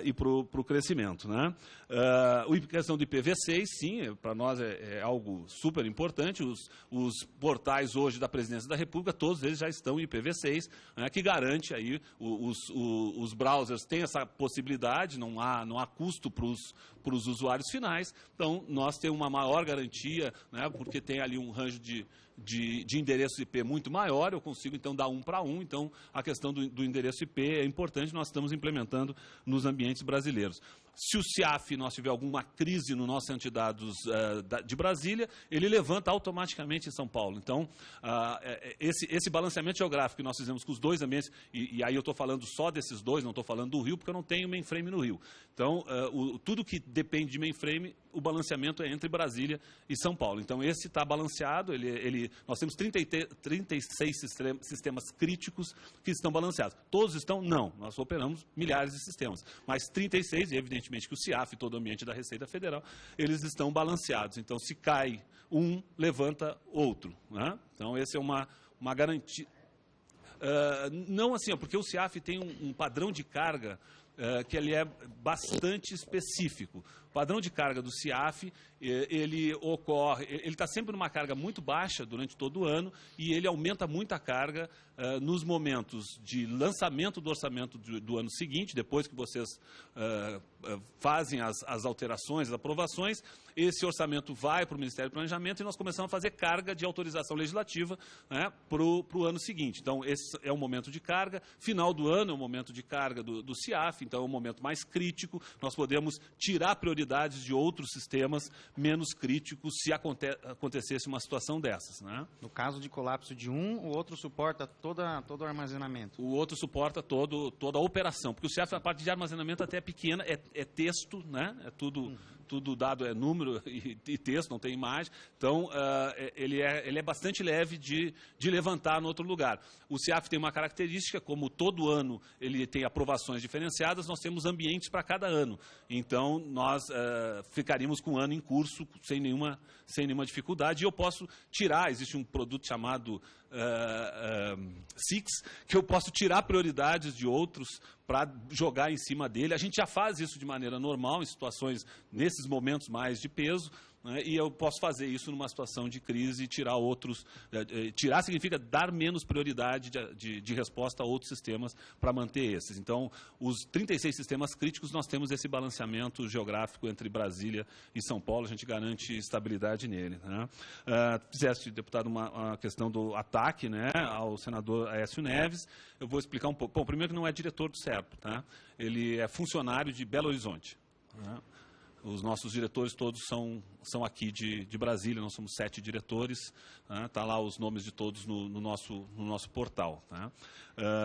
e para o crescimento. Né? A questão do IPv6, sim, para nós é algo super importante. Os portais hoje da Presidência da República, todos eles já estão em IPv6, né, que garante aí os browsers têm essa possibilidade, não há custo para os usuários finais. Então, nós temos uma maior garantia, né, porque tem ali um range de endereço IP muito maior, eu consigo, então, dar 1 para 1. Então, a questão do endereço IP é importante, nós estamos implementando nos ambientes brasileiros. Se o CIAF, nós tiver alguma crise no nosso centro de dados de Brasília, ele levanta automaticamente em São Paulo. Então, esse balanceamento geográfico que nós fizemos com os dois ambientes, e aí eu estou falando só desses dois, não estou falando do Rio, porque eu não tenho mainframe no Rio. Então, tudo que depende de mainframe, o balanceamento é entre Brasília e São Paulo. Então, esse está balanceado, nós temos 36 sistemas críticos que estão balanceados. Todos estão? Não. Nós operamos milhares de sistemas. Mas 36, e evidentemente que o CIAF e todo o ambiente da Receita Federal, eles estão balanceados. Então, se cai um, levanta outro. Né? Então, essa é uma garantia. Não assim, porque o CIAF tem um padrão de carga que ele é bastante específico. O padrão de carga do CIAF, ele está sempre numa carga muito baixa durante todo o ano e ele aumenta muito a carga nos momentos de lançamento do orçamento do ano seguinte, depois que vocês fazem as alterações, as aprovações, esse orçamento vai para o Ministério do Planejamento e nós começamos a fazer carga de autorização legislativa, né, para o ano seguinte. Então, esse é um momento de carga. Final do ano é um momento de carga do CIAF, então é um momento mais crítico. Nós podemos tirar prioridades de outros sistemas menos críticos se acontecesse uma situação dessas. Né? No caso de colapso de um, o outro suporta todo o armazenamento. O outro suporta toda a operação, porque o CIAF, a parte de armazenamento até é pequena, é texto, né? É tudo dado, é número e texto, não tem imagem. Então, ele é bastante leve de levantar no outro lugar. O CIAF tem uma característica, como todo ano ele tem aprovações diferenciadas, nós temos ambientes para cada ano. Então, nós ficaríamos com um ano em curso sem nenhuma dificuldade. E eu posso tirar, existe um produto chamado Six, que eu posso tirar prioridades de outros para jogar em cima dele. A gente já faz isso de maneira normal, em situações, nesses momentos mais de peso, né, e eu posso fazer isso numa situação de crise e tirar outros. Tirar significa dar menos prioridade de resposta a outros sistemas para manter esses. Então, os 36 sistemas críticos, nós temos esse balanceamento geográfico entre Brasília e São Paulo, a gente garante estabilidade nele. Né? Fizeste, deputado, uma questão do ataque, né, ao senador Aécio Neves. Eu vou explicar um pouco. Bom, primeiro que não é diretor do SERPRO, tá? Ele é funcionário de Belo Horizonte. Né? Os nossos diretores todos são aqui de Brasília, nós somos 7 diretores, tá lá os nomes de todos no nosso portal. Tá?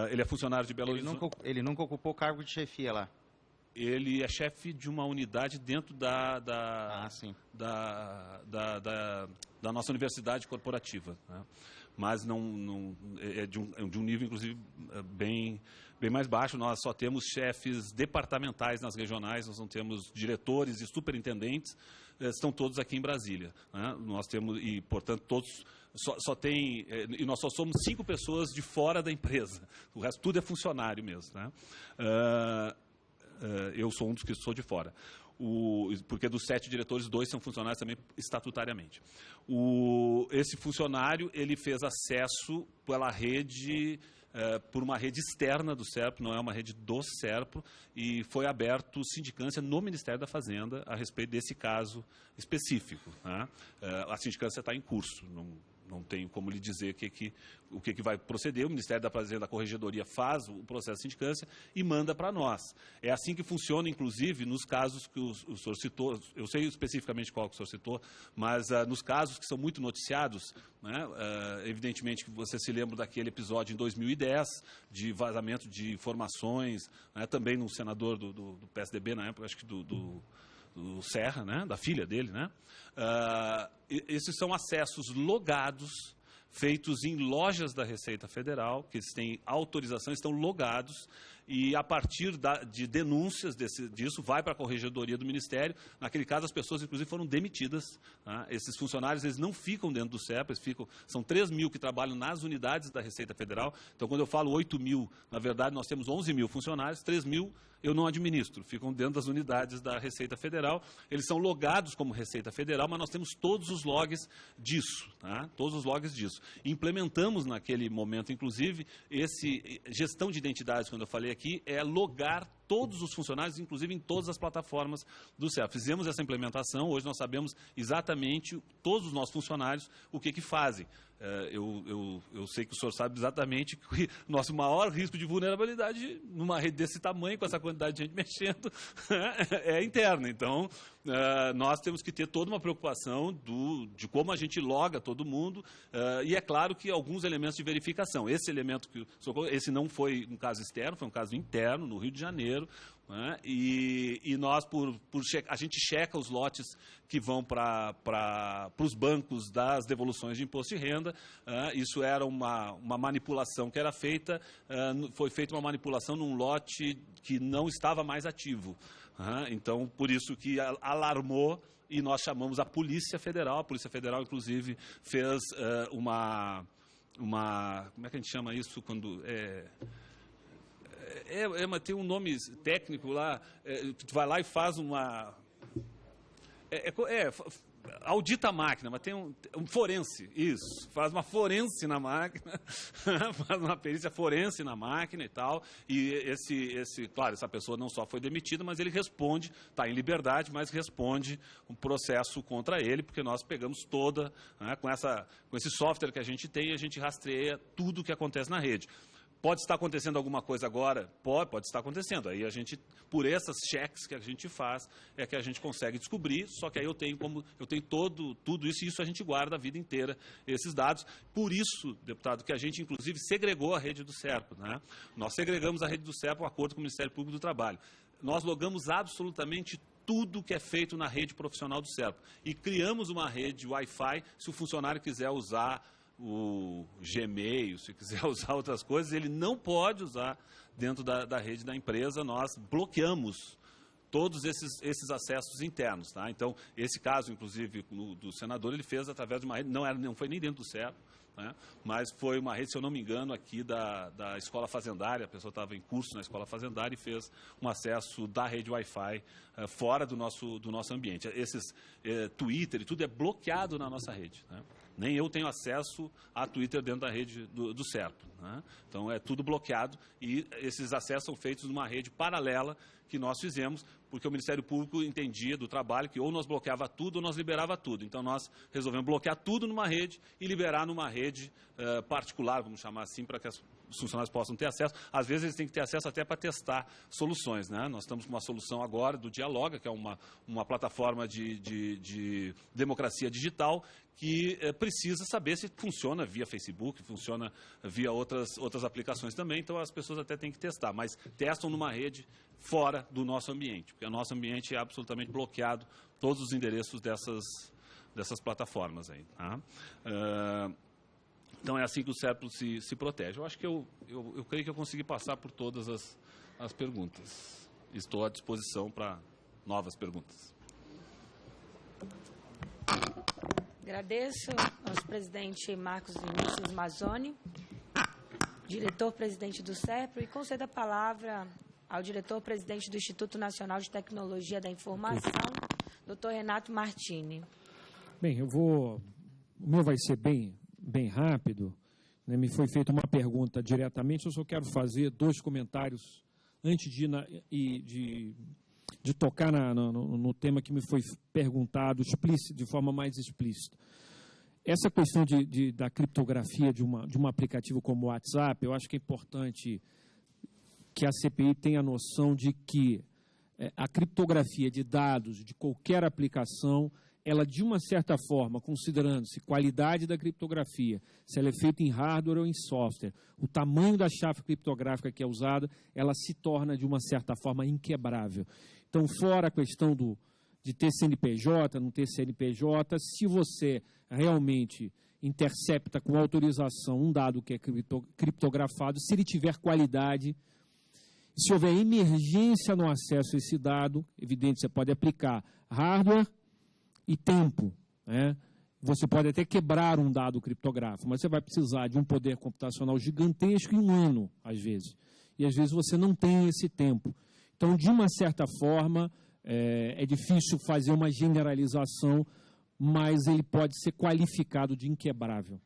Ele é funcionário de Belo Horizonte. Ele nunca ocupou cargo de chefia lá? Ele é chefe de uma unidade dentro da nossa universidade corporativa. Né? Mas é de um nível, inclusive, bem mais baixo. Nós só temos chefes departamentais nas regionais, nós não temos diretores e superintendentes, estão todos aqui em Brasília. Né? Nós temos, e, portanto, todos só tem... E nós só somos 5 pessoas de fora da empresa. O resto tudo é funcionário mesmo, né? Eu sou um dos que sou de fora. Porque dos 7 diretores, 2 são funcionários também estatutariamente. Esse funcionário, ele fez acesso pela rede... por uma rede externa do SERPRO, não é uma rede do SERPRO, e foi aberto sindicância no Ministério da Fazenda a respeito desse caso específico, né? A sindicância está em curso, não tenho como lhe dizer o que vai proceder. O Ministério da Fazenda, a Corregedoria, faz o processo de sindicância e manda para nós. É assim que funciona, inclusive, nos casos que o senhor citou, eu sei especificamente qual que o senhor citou, mas nos casos que são muito noticiados, né, evidentemente que você se lembra daquele episódio em 2010, de vazamento de informações, né, também no senador do PSDB, na época, acho que do Serra, né, da filha dele, né? Esses são acessos logados, feitos em lojas da Receita Federal, que eles têm autorização, estão logados, e a partir de denúncias disso, vai para a Corregedoria do Ministério. Naquele caso, as pessoas, inclusive, foram demitidas, né? Esses funcionários, eles não ficam dentro do SERPRO, são 3 mil que trabalham nas unidades da Receita Federal. Então, quando eu falo 8 mil, na verdade, nós temos 11 mil funcionários, 3 mil eu não administro, ficam dentro das unidades da Receita Federal. Eles são logados como Receita Federal, mas nós temos todos os logs disso, tá? Todos os logs disso. Implementamos naquele momento, inclusive, gestão de identidades, quando eu falei aqui, é logar todos os funcionários, inclusive em todas as plataformas do SERPRO. Fizemos essa implementação, hoje nós sabemos exatamente, todos os nossos funcionários, o que fazem. Eu sei que o senhor sabe exatamente que o nosso maior risco de vulnerabilidade numa rede desse tamanho, com essa quantidade de gente mexendo, é interna. Então, nós temos que ter toda uma preocupação de como a gente loga todo mundo, e é claro que alguns elementos de verificação. Esse elemento esse não foi um caso externo, foi um caso interno, no Rio de Janeiro, né? E nós, a gente checa os lotes que vão para os bancos das devoluções de imposto de renda. Isso era uma manipulação que era feita, foi feita uma manipulação num lote que não estava mais ativo. Então, por isso que alarmou, e nós chamamos a Polícia Federal. A Polícia Federal, inclusive, fez como é que a gente chama isso quando... mas tem um nome técnico lá, que tu vai lá e faz uma... audita a máquina, mas tem um forense, isso, faz uma forense na máquina, faz uma perícia forense na máquina e tal, e claro, essa pessoa não só foi demitida, mas ele responde, está em liberdade, mas responde um processo contra ele, porque nós pegamos toda, né, com esse software que a gente tem, a gente rastreia tudo o que acontece na rede. Pode estar acontecendo alguma coisa agora? Pode estar acontecendo. Aí a gente, por essas checks que a gente faz, é que a gente consegue descobrir, só que aí eu tenho tudo isso, e isso a gente guarda a vida inteira, esses dados. Por isso, deputado, que a gente, inclusive, segregou a rede do SERPRO, né? Nós segregamos a rede do SERPRO em acordo com o Ministério Público do Trabalho. Nós logamos absolutamente tudo que é feito na rede profissional do SERPRO. E criamos uma rede Wi-Fi, se o funcionário quiser usar o Gmail, se quiser usar outras coisas, ele não pode usar dentro da rede da empresa. Nós bloqueamos todos esses acessos internos, tá? Então, esse caso, inclusive, do senador, ele fez através de uma rede, não foi nem dentro do SERPRO, né? Mas foi uma rede, se eu não me engano, aqui da Escola Fazendária. A pessoa estava em curso na Escola Fazendária e fez um acesso da rede Wi-Fi fora do nosso ambiente. Esses Twitter e tudo é bloqueado na nossa rede, né? Nem eu tenho acesso a Twitter dentro da rede do SERPRO, né? Então, é tudo bloqueado, e esses acessos são feitos numa rede paralela que nós fizemos, porque o Ministério Público entendia do trabalho que ou nós bloqueava tudo ou nós liberava tudo. Então, nós resolvemos bloquear tudo numa rede e liberar numa rede particular, vamos chamar assim, para que os funcionários possam ter acesso. Às vezes, eles têm que ter acesso até para testar soluções, né? Nós estamos com uma solução agora do Dialoga, que é uma plataforma de democracia digital, que precisa saber se funciona via Facebook, funciona via outras aplicações também. Então, as pessoas até têm que testar, mas testam numa rede fora do nosso ambiente, porque o nosso ambiente é absolutamente bloqueado, todos os endereços dessas plataformas aí, tá? Então, é assim que o SERPRO se protege. Eu acho que eu creio que eu consegui passar por todas as perguntas. Estou à disposição para novas perguntas. Agradeço ao presidente Marcos Vinícius Mazzoni, diretor-presidente do SERPRO, e concedo a palavra ao diretor-presidente do Instituto Nacional de Tecnologia da Informação, Dr. Renato Martini. Bem, o meu vai ser bem rápido. Né? Me foi feita uma pergunta diretamente, eu só quero fazer 2 comentários antes de tocar no tema que me foi perguntado de forma mais explícita. Essa questão da criptografia de um aplicativo como o WhatsApp, eu acho que é importante que a CPI tenha a noção de que a criptografia de dados de qualquer aplicação, ela, de uma certa forma, considerando-se qualidade da criptografia, se ela é feita em hardware ou em software, o tamanho da chave criptográfica que é usada, ela se torna, de uma certa forma, inquebrável. Então, fora a questão de ter CNPJ, não ter CNPJ, se você realmente intercepta com autorização um dado que é criptografado, se ele tiver qualidade, se houver emergência no acesso a esse dado, evidente, você pode aplicar hardware e tempo, né? Você pode até quebrar um dado criptográfico, mas você vai precisar de um poder computacional gigantesco em 1 ano, às vezes. E, às vezes, você não tem esse tempo. Então, de uma certa forma, é difícil fazer uma generalização, mas ele pode ser qualificado de inquebrável.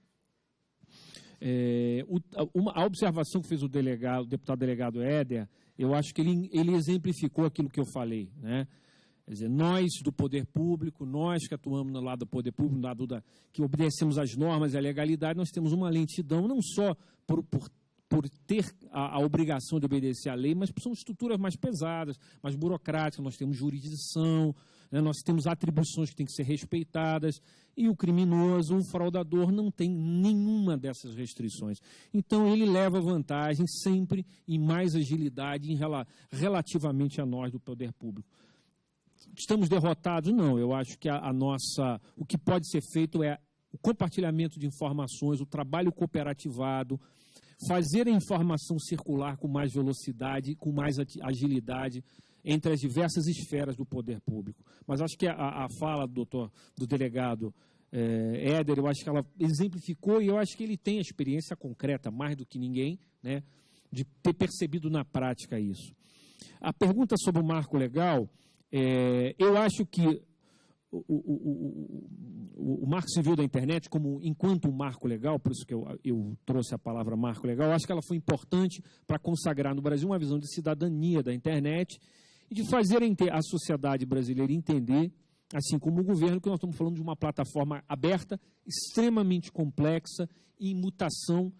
A observação que fez o deputado delegado Éder, eu acho que ele exemplificou aquilo que eu falei, né? Quer dizer, nós do poder público, nós que atuamos no lado do poder público, no lado que obedecemos às normas e à legalidade, nós temos uma lentidão, não só por ter a obrigação de obedecer à lei, mas são estruturas mais pesadas, mais burocráticas, nós temos jurisdição, né, nós temos atribuições que têm que ser respeitadas, e o criminoso, o fraudador, não tem nenhuma dessas restrições. Então, ele leva vantagem sempre em mais agilidade relativamente a nós do poder público. Estamos derrotados? Não, eu acho que o que pode ser feito é o compartilhamento de informações, o trabalho cooperativado, fazer a informação circular com mais velocidade, com mais agilidade entre as diversas esferas do poder público. Mas acho que a fala do delegado Éder, eu acho que ela exemplificou, e eu acho que ele tem a experiência concreta, mais do que ninguém, né, de ter percebido na prática isso. A pergunta sobre o marco legal, eu acho que o Marco Civil da Internet, enquanto um marco legal, por isso que eu trouxe a palavra marco legal, eu acho que ela foi importante para consagrar no Brasil uma visão de cidadania da internet e de fazer a sociedade brasileira entender, assim como o governo, que nós estamos falando de uma plataforma aberta, extremamente complexa e em mutação,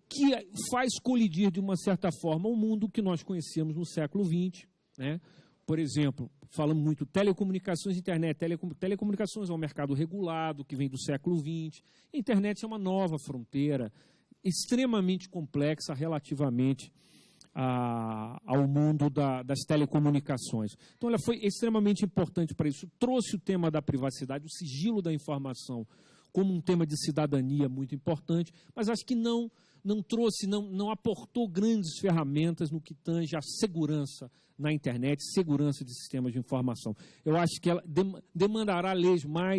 que faz colidir, de uma certa forma, o mundo que nós conhecemos no século XX, né? Por exemplo, falamos muito telecomunicações, internet. Telecomunicações é um mercado regulado, que vem do século XX. A internet é uma nova fronteira, extremamente complexa relativamente ao mundo das telecomunicações. Então, ela foi extremamente importante para isso. Trouxe o tema da privacidade, o sigilo da informação, como um tema de cidadania muito importante, mas acho que não aportou grandes ferramentas no que tange a segurança na internet, segurança de sistemas de informação. Eu acho que ela demandará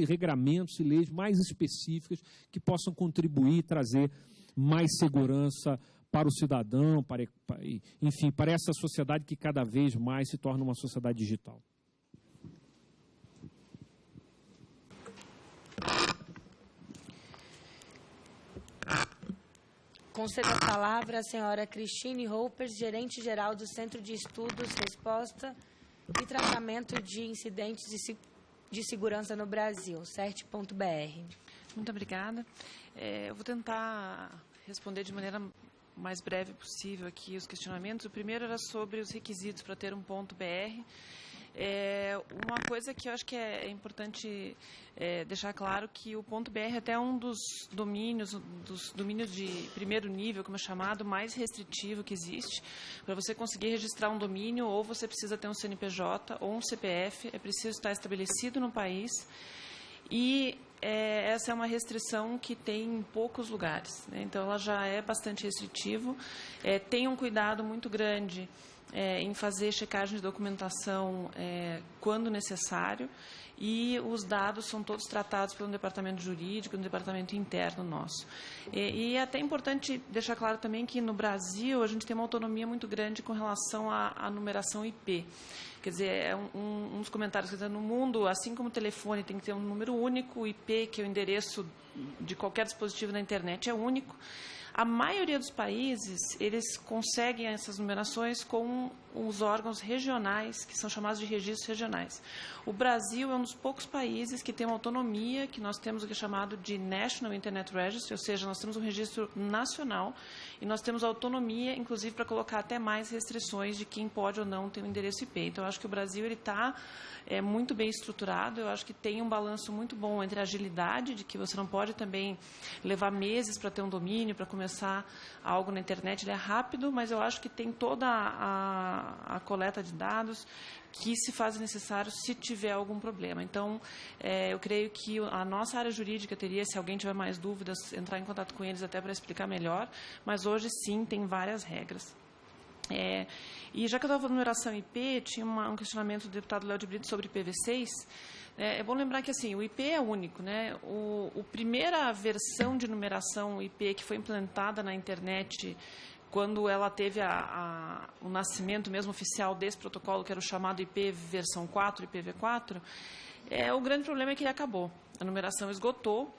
regramentos e leis mais específicas que possam contribuir e trazer mais segurança para o cidadão, enfim, para essa sociedade que cada vez mais se torna uma sociedade digital. Concedo a palavra à senhora Cristine Roupers, gerente-geral do Centro de Estudos, Resposta e Tratamento de Incidentes de Segurança no Brasil, CERT.br. Muito obrigada. Eu vou tentar responder de maneira mais breve possível aqui os questionamentos. O primeiro era sobre os requisitos para ter um ponto .br. Uma coisa que eu acho que é importante deixar claro, que o ponto .br é até um dos domínios de primeiro nível, como é chamado, mais restritivo que existe. Para você conseguir registrar um domínio, ou você precisa ter um CNPJ ou um CPF, é preciso estar estabelecido no país, e essa é uma restrição que tem em poucos lugares, né? Então, ela já é bastante restritivo. Tem um cuidado muito grande em fazer checagem de documentação quando necessário, e os dados são todos tratados pelo departamento jurídico, no departamento interno nosso. E é até importante deixar claro também que no Brasil a gente tem uma autonomia muito grande com relação à numeração IP. Quer dizer, é um dos comentários, quer dizer, no mundo, assim como o telefone tem que ter um número único, o IP, que é o endereço de qualquer dispositivo na internet, é único. A maioria dos países, eles conseguem essas numerações com os órgãos regionais, que são chamados de registros regionais. O Brasil é um dos poucos países que tem uma autonomia, que nós temos o que é chamado de National Internet Registry, ou seja, nós temos um registro nacional e nós temos autonomia, inclusive, para colocar até mais restrições de quem pode ou não ter um endereço IP. Então, eu acho que o Brasil está muito bem estruturado, eu acho que tem um balanço muito bom entre a agilidade, de que você não pode também levar meses para ter um domínio, para começar algo na internet, ele é rápido, mas eu acho que tem toda a coleta de dados que se faz necessário se tiver algum problema. Então, eu creio que a nossa área jurídica teria, se alguém tiver mais dúvidas, entrar em contato com eles até para explicar melhor, mas hoje sim tem várias regras. E já que eu estava falando de numeração IP, tinha um questionamento do deputado Léo de Brito sobre IPv6. É bom lembrar que assim, o IP é único, né? A primeira versão de numeração IP que foi implantada na internet, quando ela teve o nascimento mesmo oficial desse protocolo, que era o chamado IP versão 4, IPv4, o grande problema é que ele acabou. A numeração esgotou,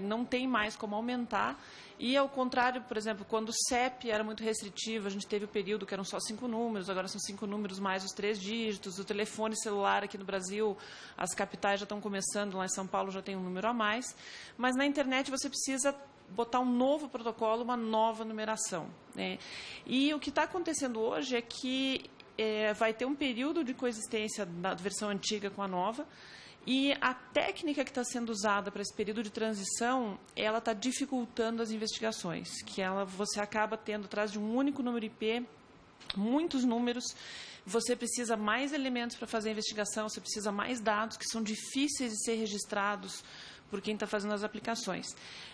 não tem mais como aumentar. E, ao contrário, por exemplo, quando o CEP era muito restritivo, a gente teve o período que eram só 5 números, agora são 5 números mais os 3 dígitos. O telefone celular aqui no Brasil, as capitais já estão começando, lá em São Paulo já tem um número a mais. Mas na internet você precisa botar um novo protocolo, uma nova numeração, né? E o que está acontecendo hoje é que vai ter um período de coexistência da versão antiga com a nova. E a técnica que está sendo usada para esse período de transição, ela está dificultando as investigações, que você acaba tendo, atrás de um único número IP, muitos números, você precisa mais elementos para fazer a investigação, você precisa mais dados que são difíceis de ser registrados por quem está fazendo as aplicações.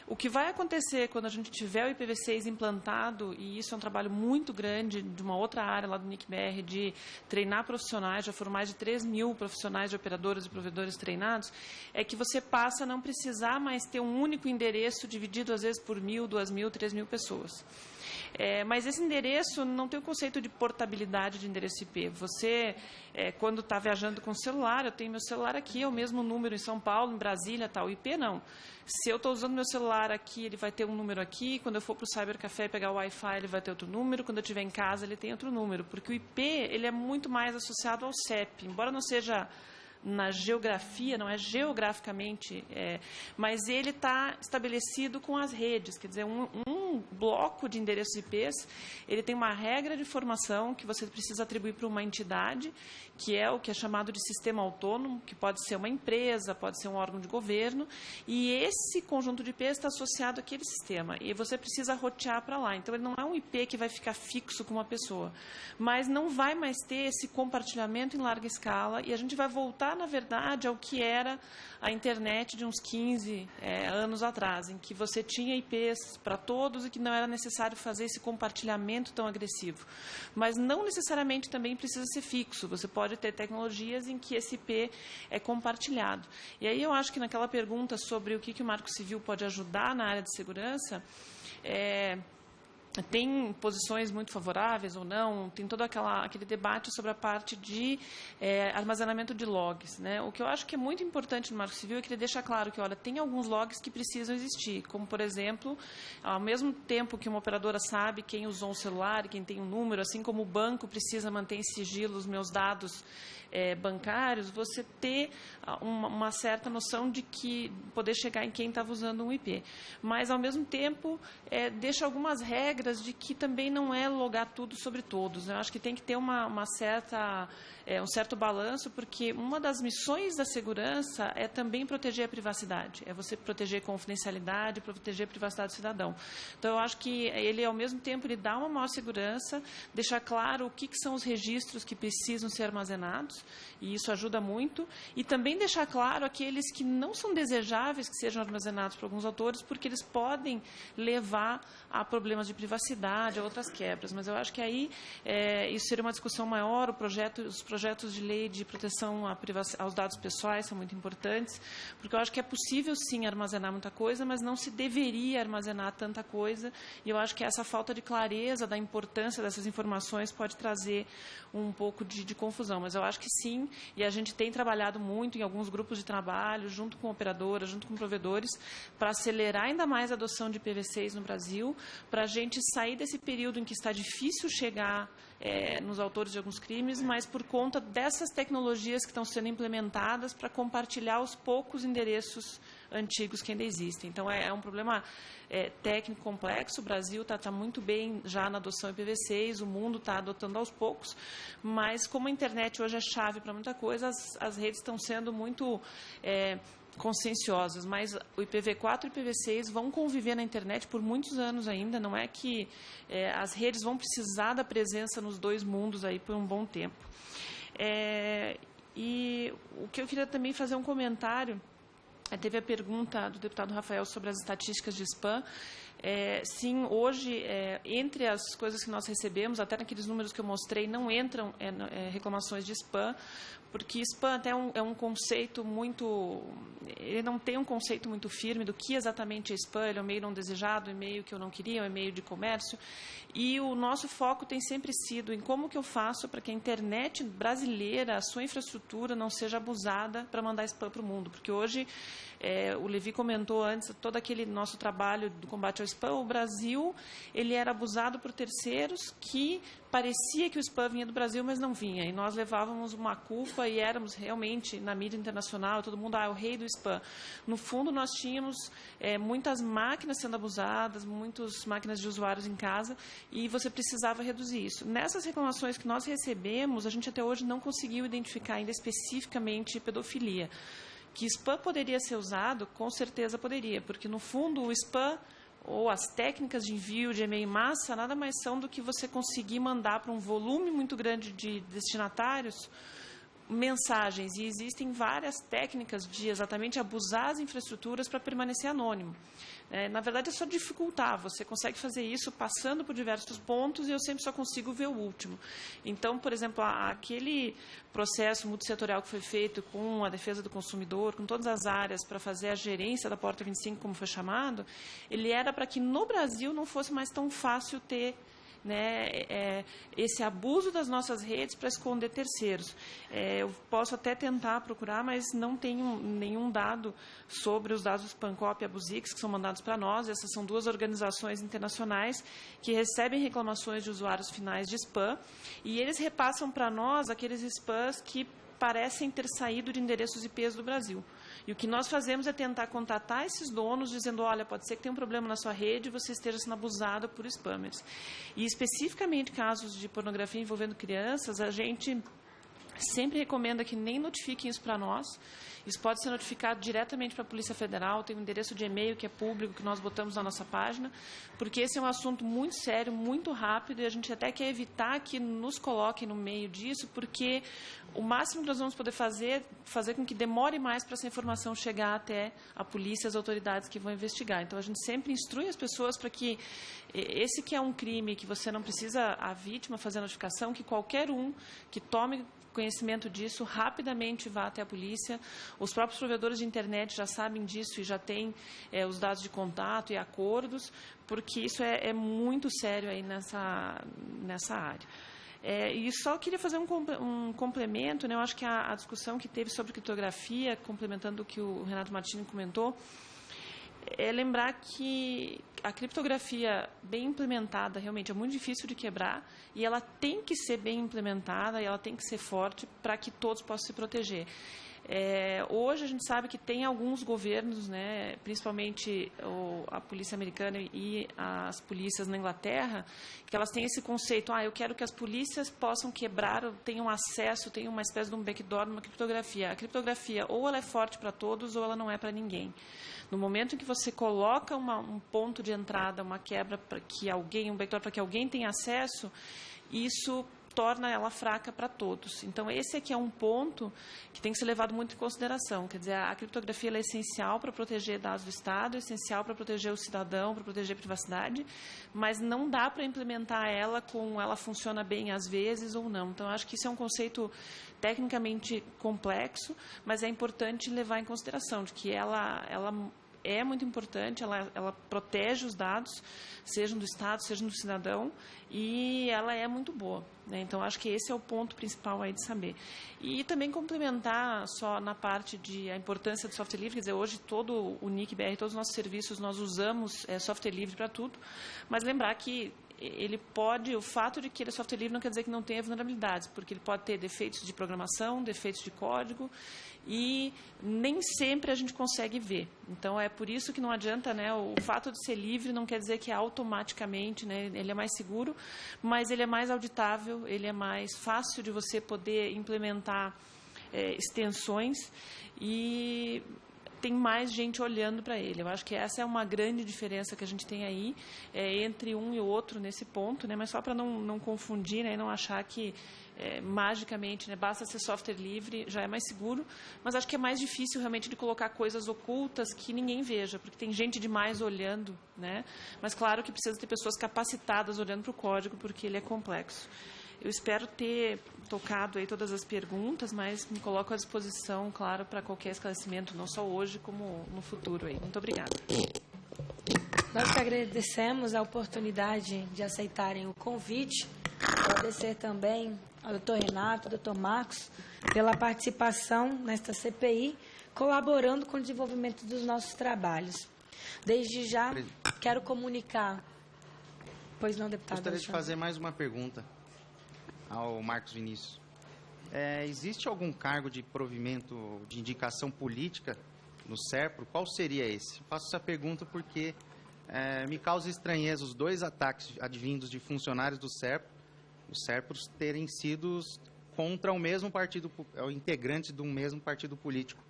O que vai acontecer quando a gente tiver o IPv6 implantado, e isso é um trabalho muito grande de uma outra área lá do NIC-BR, de treinar profissionais, já foram mais de 3 mil profissionais de operadoras e provedores treinados, é que você passa a não precisar mais ter um único endereço dividido, às vezes, por 1.000, 2.000, 3.000 pessoas. Mas esse endereço não tem o conceito de portabilidade de endereço IP. Você, quando está viajando com o celular, eu tenho meu celular aqui, é o mesmo número em São Paulo, em Brasília, tal. O IP não. Se eu estou usando meu celular aqui, ele vai ter um número aqui. Quando eu for para o Cybercafé pegar o Wi-Fi, ele vai ter outro número. Quando eu estiver em casa, ele tem outro número. Porque o IP ele é muito mais associado ao CEP. Embora não seja na geografia, não é geograficamente, mas ele está estabelecido com as redes. Quer dizer, um bloco de endereços IPs, ele tem uma regra de formação que você precisa atribuir para uma entidade, que é o que é chamado de sistema autônomo, que pode ser uma empresa, pode ser um órgão de governo, e esse conjunto de IPs está associado àquele sistema, e você precisa rotear para lá. Então, ele não é um IP que vai ficar fixo com uma pessoa, mas não vai mais ter esse compartilhamento em larga escala, e a gente vai voltar, na verdade, ao que era a internet de uns 15 anos atrás, em que você tinha IPs para todos e que não era necessário fazer esse compartilhamento tão agressivo. Mas não necessariamente também precisa ser fixo. Você pode ter tecnologias em que esse IP é compartilhado. E aí eu acho que naquela pergunta sobre o que o Marco Civil pode ajudar na área de segurança, tem posições muito favoráveis ou não, tem todo aquele debate sobre a parte de armazenamento de logs, né? O que eu acho que é muito importante no Marco Civil é que ele deixa claro que, olha, tem alguns logs que precisam existir, como, por exemplo, ao mesmo tempo que uma operadora sabe quem usou um celular, quem tem um número, assim como o banco precisa manter em sigilo os meus dados bancários, você ter uma certa noção de que poder chegar em quem estava usando um IP. Mas, ao mesmo tempo, deixa algumas regras de que também não é logar tudo sobre todos. Eu acho que tem que ter um certo balanço, porque uma das missões da segurança é também proteger a privacidade, é você proteger a confidencialidade, proteger a privacidade do cidadão. Então, eu acho que ele, ao mesmo tempo, ele dá uma maior segurança, deixar claro o que são os registros que precisam ser armazenados, e isso ajuda muito, e também deixar claro aqueles que não são desejáveis que sejam armazenados por alguns autores, porque eles podem levar a problemas de privacidade privacidade, a outras quebras. Mas eu acho que aí isso seria uma discussão maior. Os projetos de lei de proteção aos dados pessoais são muito importantes, porque eu acho que é possível, sim, armazenar muita coisa, mas não se deveria armazenar tanta coisa. E eu acho que essa falta de clareza da importância dessas informações pode trazer um pouco de confusão. Mas eu acho que sim, e a gente tem trabalhado muito em alguns grupos de trabalho, junto com operadoras, junto com provedores, para acelerar ainda mais a adoção de IPv6 no Brasil, para a gente sair desse período em que está difícil chegar nos autores de alguns crimes, mas por conta dessas tecnologias que estão sendo implementadas para compartilhar os poucos endereços antigos que ainda existem. Então, é um problema técnico complexo. O Brasil está muito bem já na adoção IPv6, o mundo está adotando aos poucos, mas como a internet hoje é chave para muita coisa, as redes estão sendo muito conscienciosas, mas o IPv4 e o IPv6 vão conviver na internet por muitos anos ainda. Não é que as redes vão precisar da presença nos dois mundos aí por um bom tempo. E o que eu queria também fazer um comentário, teve a pergunta do deputado Rafael sobre as estatísticas de spam. Sim, hoje, entre as coisas que nós recebemos, até naqueles números que eu mostrei, não entram reclamações de spam, porque spam até é um conceito muito... Ele não tem um conceito muito firme do que exatamente é spam. Ele é um e-mail não desejado, um e-mail que eu não queria, um e-mail de comércio. E o nosso foco tem sempre sido em como que eu faço para que a internet brasileira, a sua infraestrutura, não seja abusada para mandar spam para o mundo. Porque hoje, o Levi comentou antes, todo aquele nosso trabalho do combate ao spam, o Brasil ele era abusado por terceiros que parecia que o spam vinha do Brasil, mas não vinha. E nós levávamos uma culpa e éramos realmente, na mídia internacional, todo mundo, é o rei do spam. No fundo, nós tínhamos muitas máquinas sendo abusadas, muitas máquinas de usuários em casa, e você precisava reduzir isso. Nessas reclamações que nós recebemos, a gente até hoje não conseguiu identificar ainda especificamente pedofilia. Que spam poderia ser usado? Com certeza poderia, porque, no fundo, o spam ou as técnicas de envio de e-mail em massa nada mais são do que você conseguir mandar para um volume muito grande de destinatários mensagens. E existem várias técnicas de exatamente abusar as infraestruturas para permanecer anônimo. Na verdade, é só dificultar. Você consegue fazer isso passando por diversos pontos e eu sempre só consigo ver o último. Então, por exemplo, aquele processo multissetorial que foi feito com a defesa do consumidor, com todas as áreas para fazer a gerência da Porta 25, como foi chamado, ele era para que no Brasil não fosse mais tão fácil ter esse abuso das nossas redes para esconder terceiros. Eu posso até tentar procurar, mas não tenho nenhum dado sobre os dados do Spancop e Abusix, que são mandados para nós. Essas são duas organizações internacionais que recebem reclamações de usuários finais de spam, e eles repassam para nós aqueles spams que parecem ter saído de endereços IPs do Brasil. E o que nós fazemos é tentar contatar esses donos, dizendo, olha, pode ser que tenha um problema na sua rede e você esteja sendo abusada por spammers. E, especificamente, casos de pornografia envolvendo crianças, a gente sempre recomenda que nem notifiquem isso para nós. Isso pode ser notificado diretamente para a Polícia Federal, tem um endereço de e-mail que é público, que nós botamos na nossa página, porque esse é um assunto muito sério, muito rápido, e a gente até quer evitar que nos coloquem no meio disso, porque o máximo que nós vamos poder fazer com que demore mais para essa informação chegar até a polícia e as autoridades que vão investigar. Então, a gente sempre instrui as pessoas para que esse que é um crime, que você não precisa, a vítima, fazer a notificação, que qualquer um que tome conhecimento disso, rapidamente vá até a polícia. Os próprios provedores de internet já sabem disso e já têm os dados de contato e acordos, porque isso é muito sério aí nessa área. E só queria fazer um complemento, né? Eu acho que a discussão que teve sobre criptografia, complementando o que o Renato Martini comentou, é lembrar que a criptografia bem implementada realmente é muito difícil de quebrar, e ela tem que ser bem implementada e ela tem que ser forte para que todos possam se proteger. Hoje a gente sabe que tem alguns governos, né, principalmente a polícia americana e as polícias na Inglaterra, que elas têm esse conceito, eu quero que as polícias possam quebrar, tenham acesso, tenham uma espécie de um backdoor numa criptografia. A criptografia ou ela é forte para todos ou ela não é para ninguém. No momento em que você coloca um ponto de entrada, uma quebra para que alguém, um backdoor para que alguém tenha acesso, isso torna ela fraca para todos. Então, esse aqui é um ponto que tem que ser levado muito em consideração. Quer dizer, a criptografia ela é essencial para proteger dados do Estado, é essencial para proteger o cidadão, para proteger a privacidade, mas não dá para implementar ela com ela funciona bem às vezes ou não. Então, acho que isso é um conceito tecnicamente complexo, mas é importante levar em consideração de que ela é muito importante, ela protege os dados, sejam do Estado, sejam do cidadão, e ela é muito boa, né? Então, acho que esse é o ponto principal aí de saber. E também complementar só na parte de a importância do software livre, quer dizer, hoje todo o NIC-BR, todos os nossos serviços, nós usamos software livre para tudo, mas lembrar que ele pode, o fato de que ele é software livre não quer dizer que não tenha vulnerabilidades, porque ele pode ter defeitos de programação, defeitos de código, e nem sempre a gente consegue ver. Então, é por isso que não adianta, né, o fato de ser livre não quer dizer que automaticamente, né, ele é mais seguro, mas ele é mais auditável, ele é mais fácil de você poder implementar extensões e tem mais gente olhando para ele. Eu acho que essa é uma grande diferença que a gente tem aí entre um e o outro nesse ponto, né? Mas só para não confundir, né, e não achar que magicamente, né, basta ser software livre, já é mais seguro, mas acho que é mais difícil realmente de colocar coisas ocultas que ninguém veja, porque tem gente demais olhando, né? Mas claro que precisa ter pessoas capacitadas olhando para o código, porque ele é complexo. Eu espero ter tocado aí todas as perguntas, mas me coloco à disposição, claro, para qualquer esclarecimento, não só hoje, como no futuro aí. Muito obrigada. Nós que agradecemos a oportunidade de aceitarem o convite, agradecer também ao doutor Renato, ao doutor Marcos, pela participação nesta CPI, colaborando com o desenvolvimento dos nossos trabalhos. Desde já, quero comunicar... Pois não, deputado? Gostaria de fazer mais uma pergunta ao Marcos Vinícius. Existe algum cargo de provimento de indicação política no SERPRO? Qual seria esse? Faço essa pergunta porque me causa estranheza os dois ataques advindos de funcionários do SERPRO, os SERPROs terem sido contra o mesmo partido, integrantes de um mesmo partido político.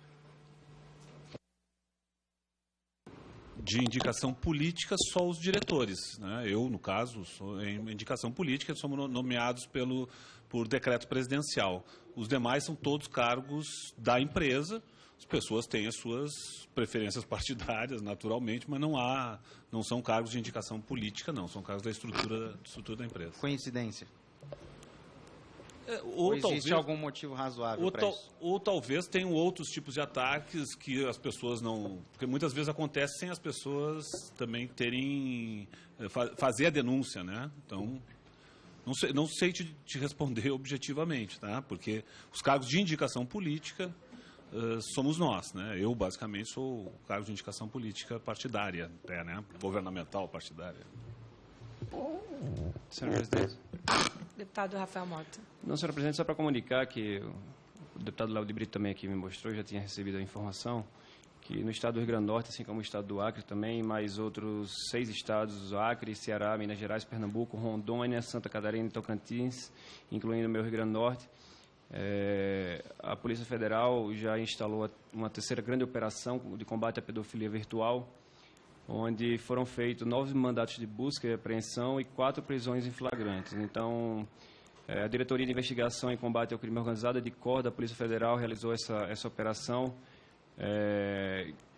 De indicação política, só os diretores, né? Eu, no caso, sou em indicação política, somos nomeados por decreto presidencial. Os demais são todos cargos da empresa. As pessoas têm as suas preferências partidárias, naturalmente, mas não são cargos de indicação política, não. São cargos da estrutura da empresa. Coincidência? Ou existe algum motivo razoável para isso? Ou talvez tenham outros tipos de ataques que as pessoas não... Porque muitas vezes acontece sem as pessoas também fazer a denúncia, né? Então, não sei te responder objetivamente, tá? Porque os cargos de indicação política somos nós, né? Eu, basicamente, sou o cargo de indicação política partidária, até, né? Governamental partidária. Senhor presidente. Deputado Rafael Mota. Não, senhor presidente, só para comunicar que o deputado Léo de Brito também aqui me mostrou, já tinha recebido a informação, que no estado do Rio Grande do Norte, assim como o estado do Acre também, mais outros 6 estados, Acre, Ceará, Minas Gerais, Pernambuco, Rondônia, Santa Catarina e Tocantins, incluindo o meu Rio Grande do Norte, a Polícia Federal já instalou uma terceira grande operação de combate à pedofilia virtual, onde foram feitos 9 mandatos de busca e apreensão e 4 prisões em flagrantes. Então, a Diretoria de Investigação e Combate ao Crime Organizado, de COR, da Polícia Federal, realizou essa operação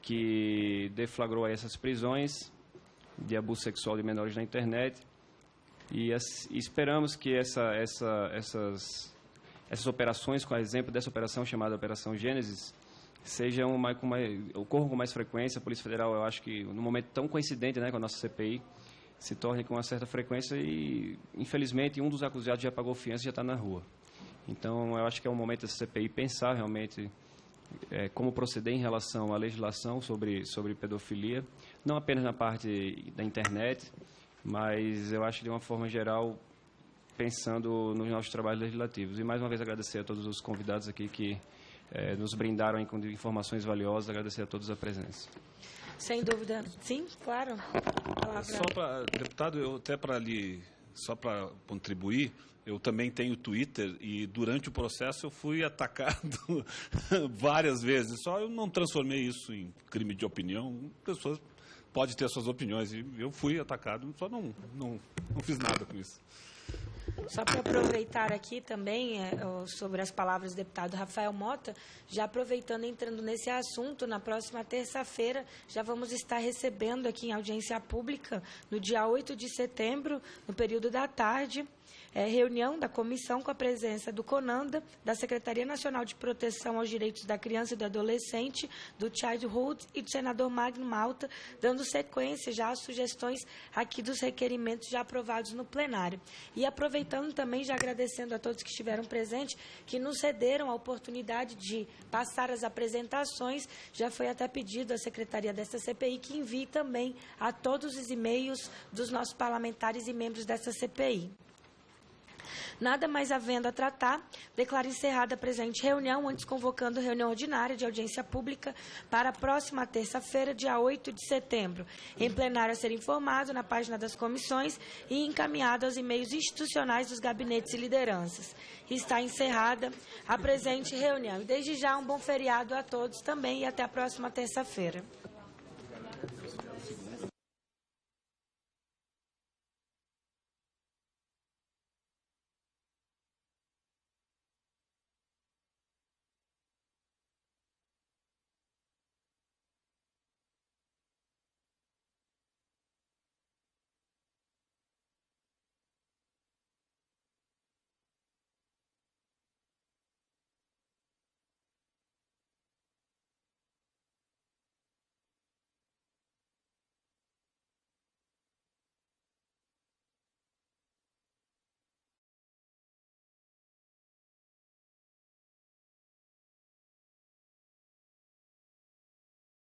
que deflagrou essas prisões de abuso sexual de menores na internet e esperamos que essas operações, com o exemplo dessa operação chamada Operação Gênesis, ocorram com mais frequência. A Polícia Federal, eu acho que, num momento tão coincidente, né, com a nossa CPI, se torne com uma certa frequência e, infelizmente, um dos acusados já pagou fiança e já está na rua. Então, eu acho que é um momento da CPI pensar realmente como proceder em relação à legislação sobre pedofilia, não apenas na parte da internet, mas eu acho que, de uma forma geral, pensando nos nossos trabalhos legislativos. E, mais uma vez, agradecer a todos os convidados aqui que nos brindaram com informações valiosas, agradecer a todos a presença. Sem dúvida. Sim, claro. Só para, deputado, só para contribuir, eu também tenho Twitter e durante o processo eu fui atacado várias vezes. Só eu não transformei isso em crime de opinião. Pessoas podem ter suas opiniões e eu fui atacado, só não fiz nada com isso. Só para aproveitar aqui também, sobre as palavras do deputado Rafael Mota, já aproveitando, entrando nesse assunto, na próxima terça-feira, já vamos estar recebendo aqui em audiência pública, no dia 8 de setembro, no período da tarde, reunião da comissão com a presença do CONANDA, da Secretaria Nacional de Proteção aos Direitos da Criança e do Adolescente, do Childhood e do senador Magno Malta, dando sequência já às sugestões aqui dos requerimentos já aprovados no plenário. E aproveitando também, já agradecendo a todos que estiveram presentes, que nos cederam a oportunidade de passar as apresentações, já foi até pedido à Secretaria desta CPI que envie também a todos os e-mails dos nossos parlamentares e membros dessa CPI. Nada mais havendo a tratar, declaro encerrada a presente reunião, antes convocando reunião ordinária de audiência pública para a próxima terça-feira, dia 8 de setembro, em plenário a ser informado na página das comissões e encaminhado aos e-mails institucionais dos gabinetes e lideranças. Está encerrada a presente reunião. E desde já um bom feriado a todos também e até a próxima terça-feira.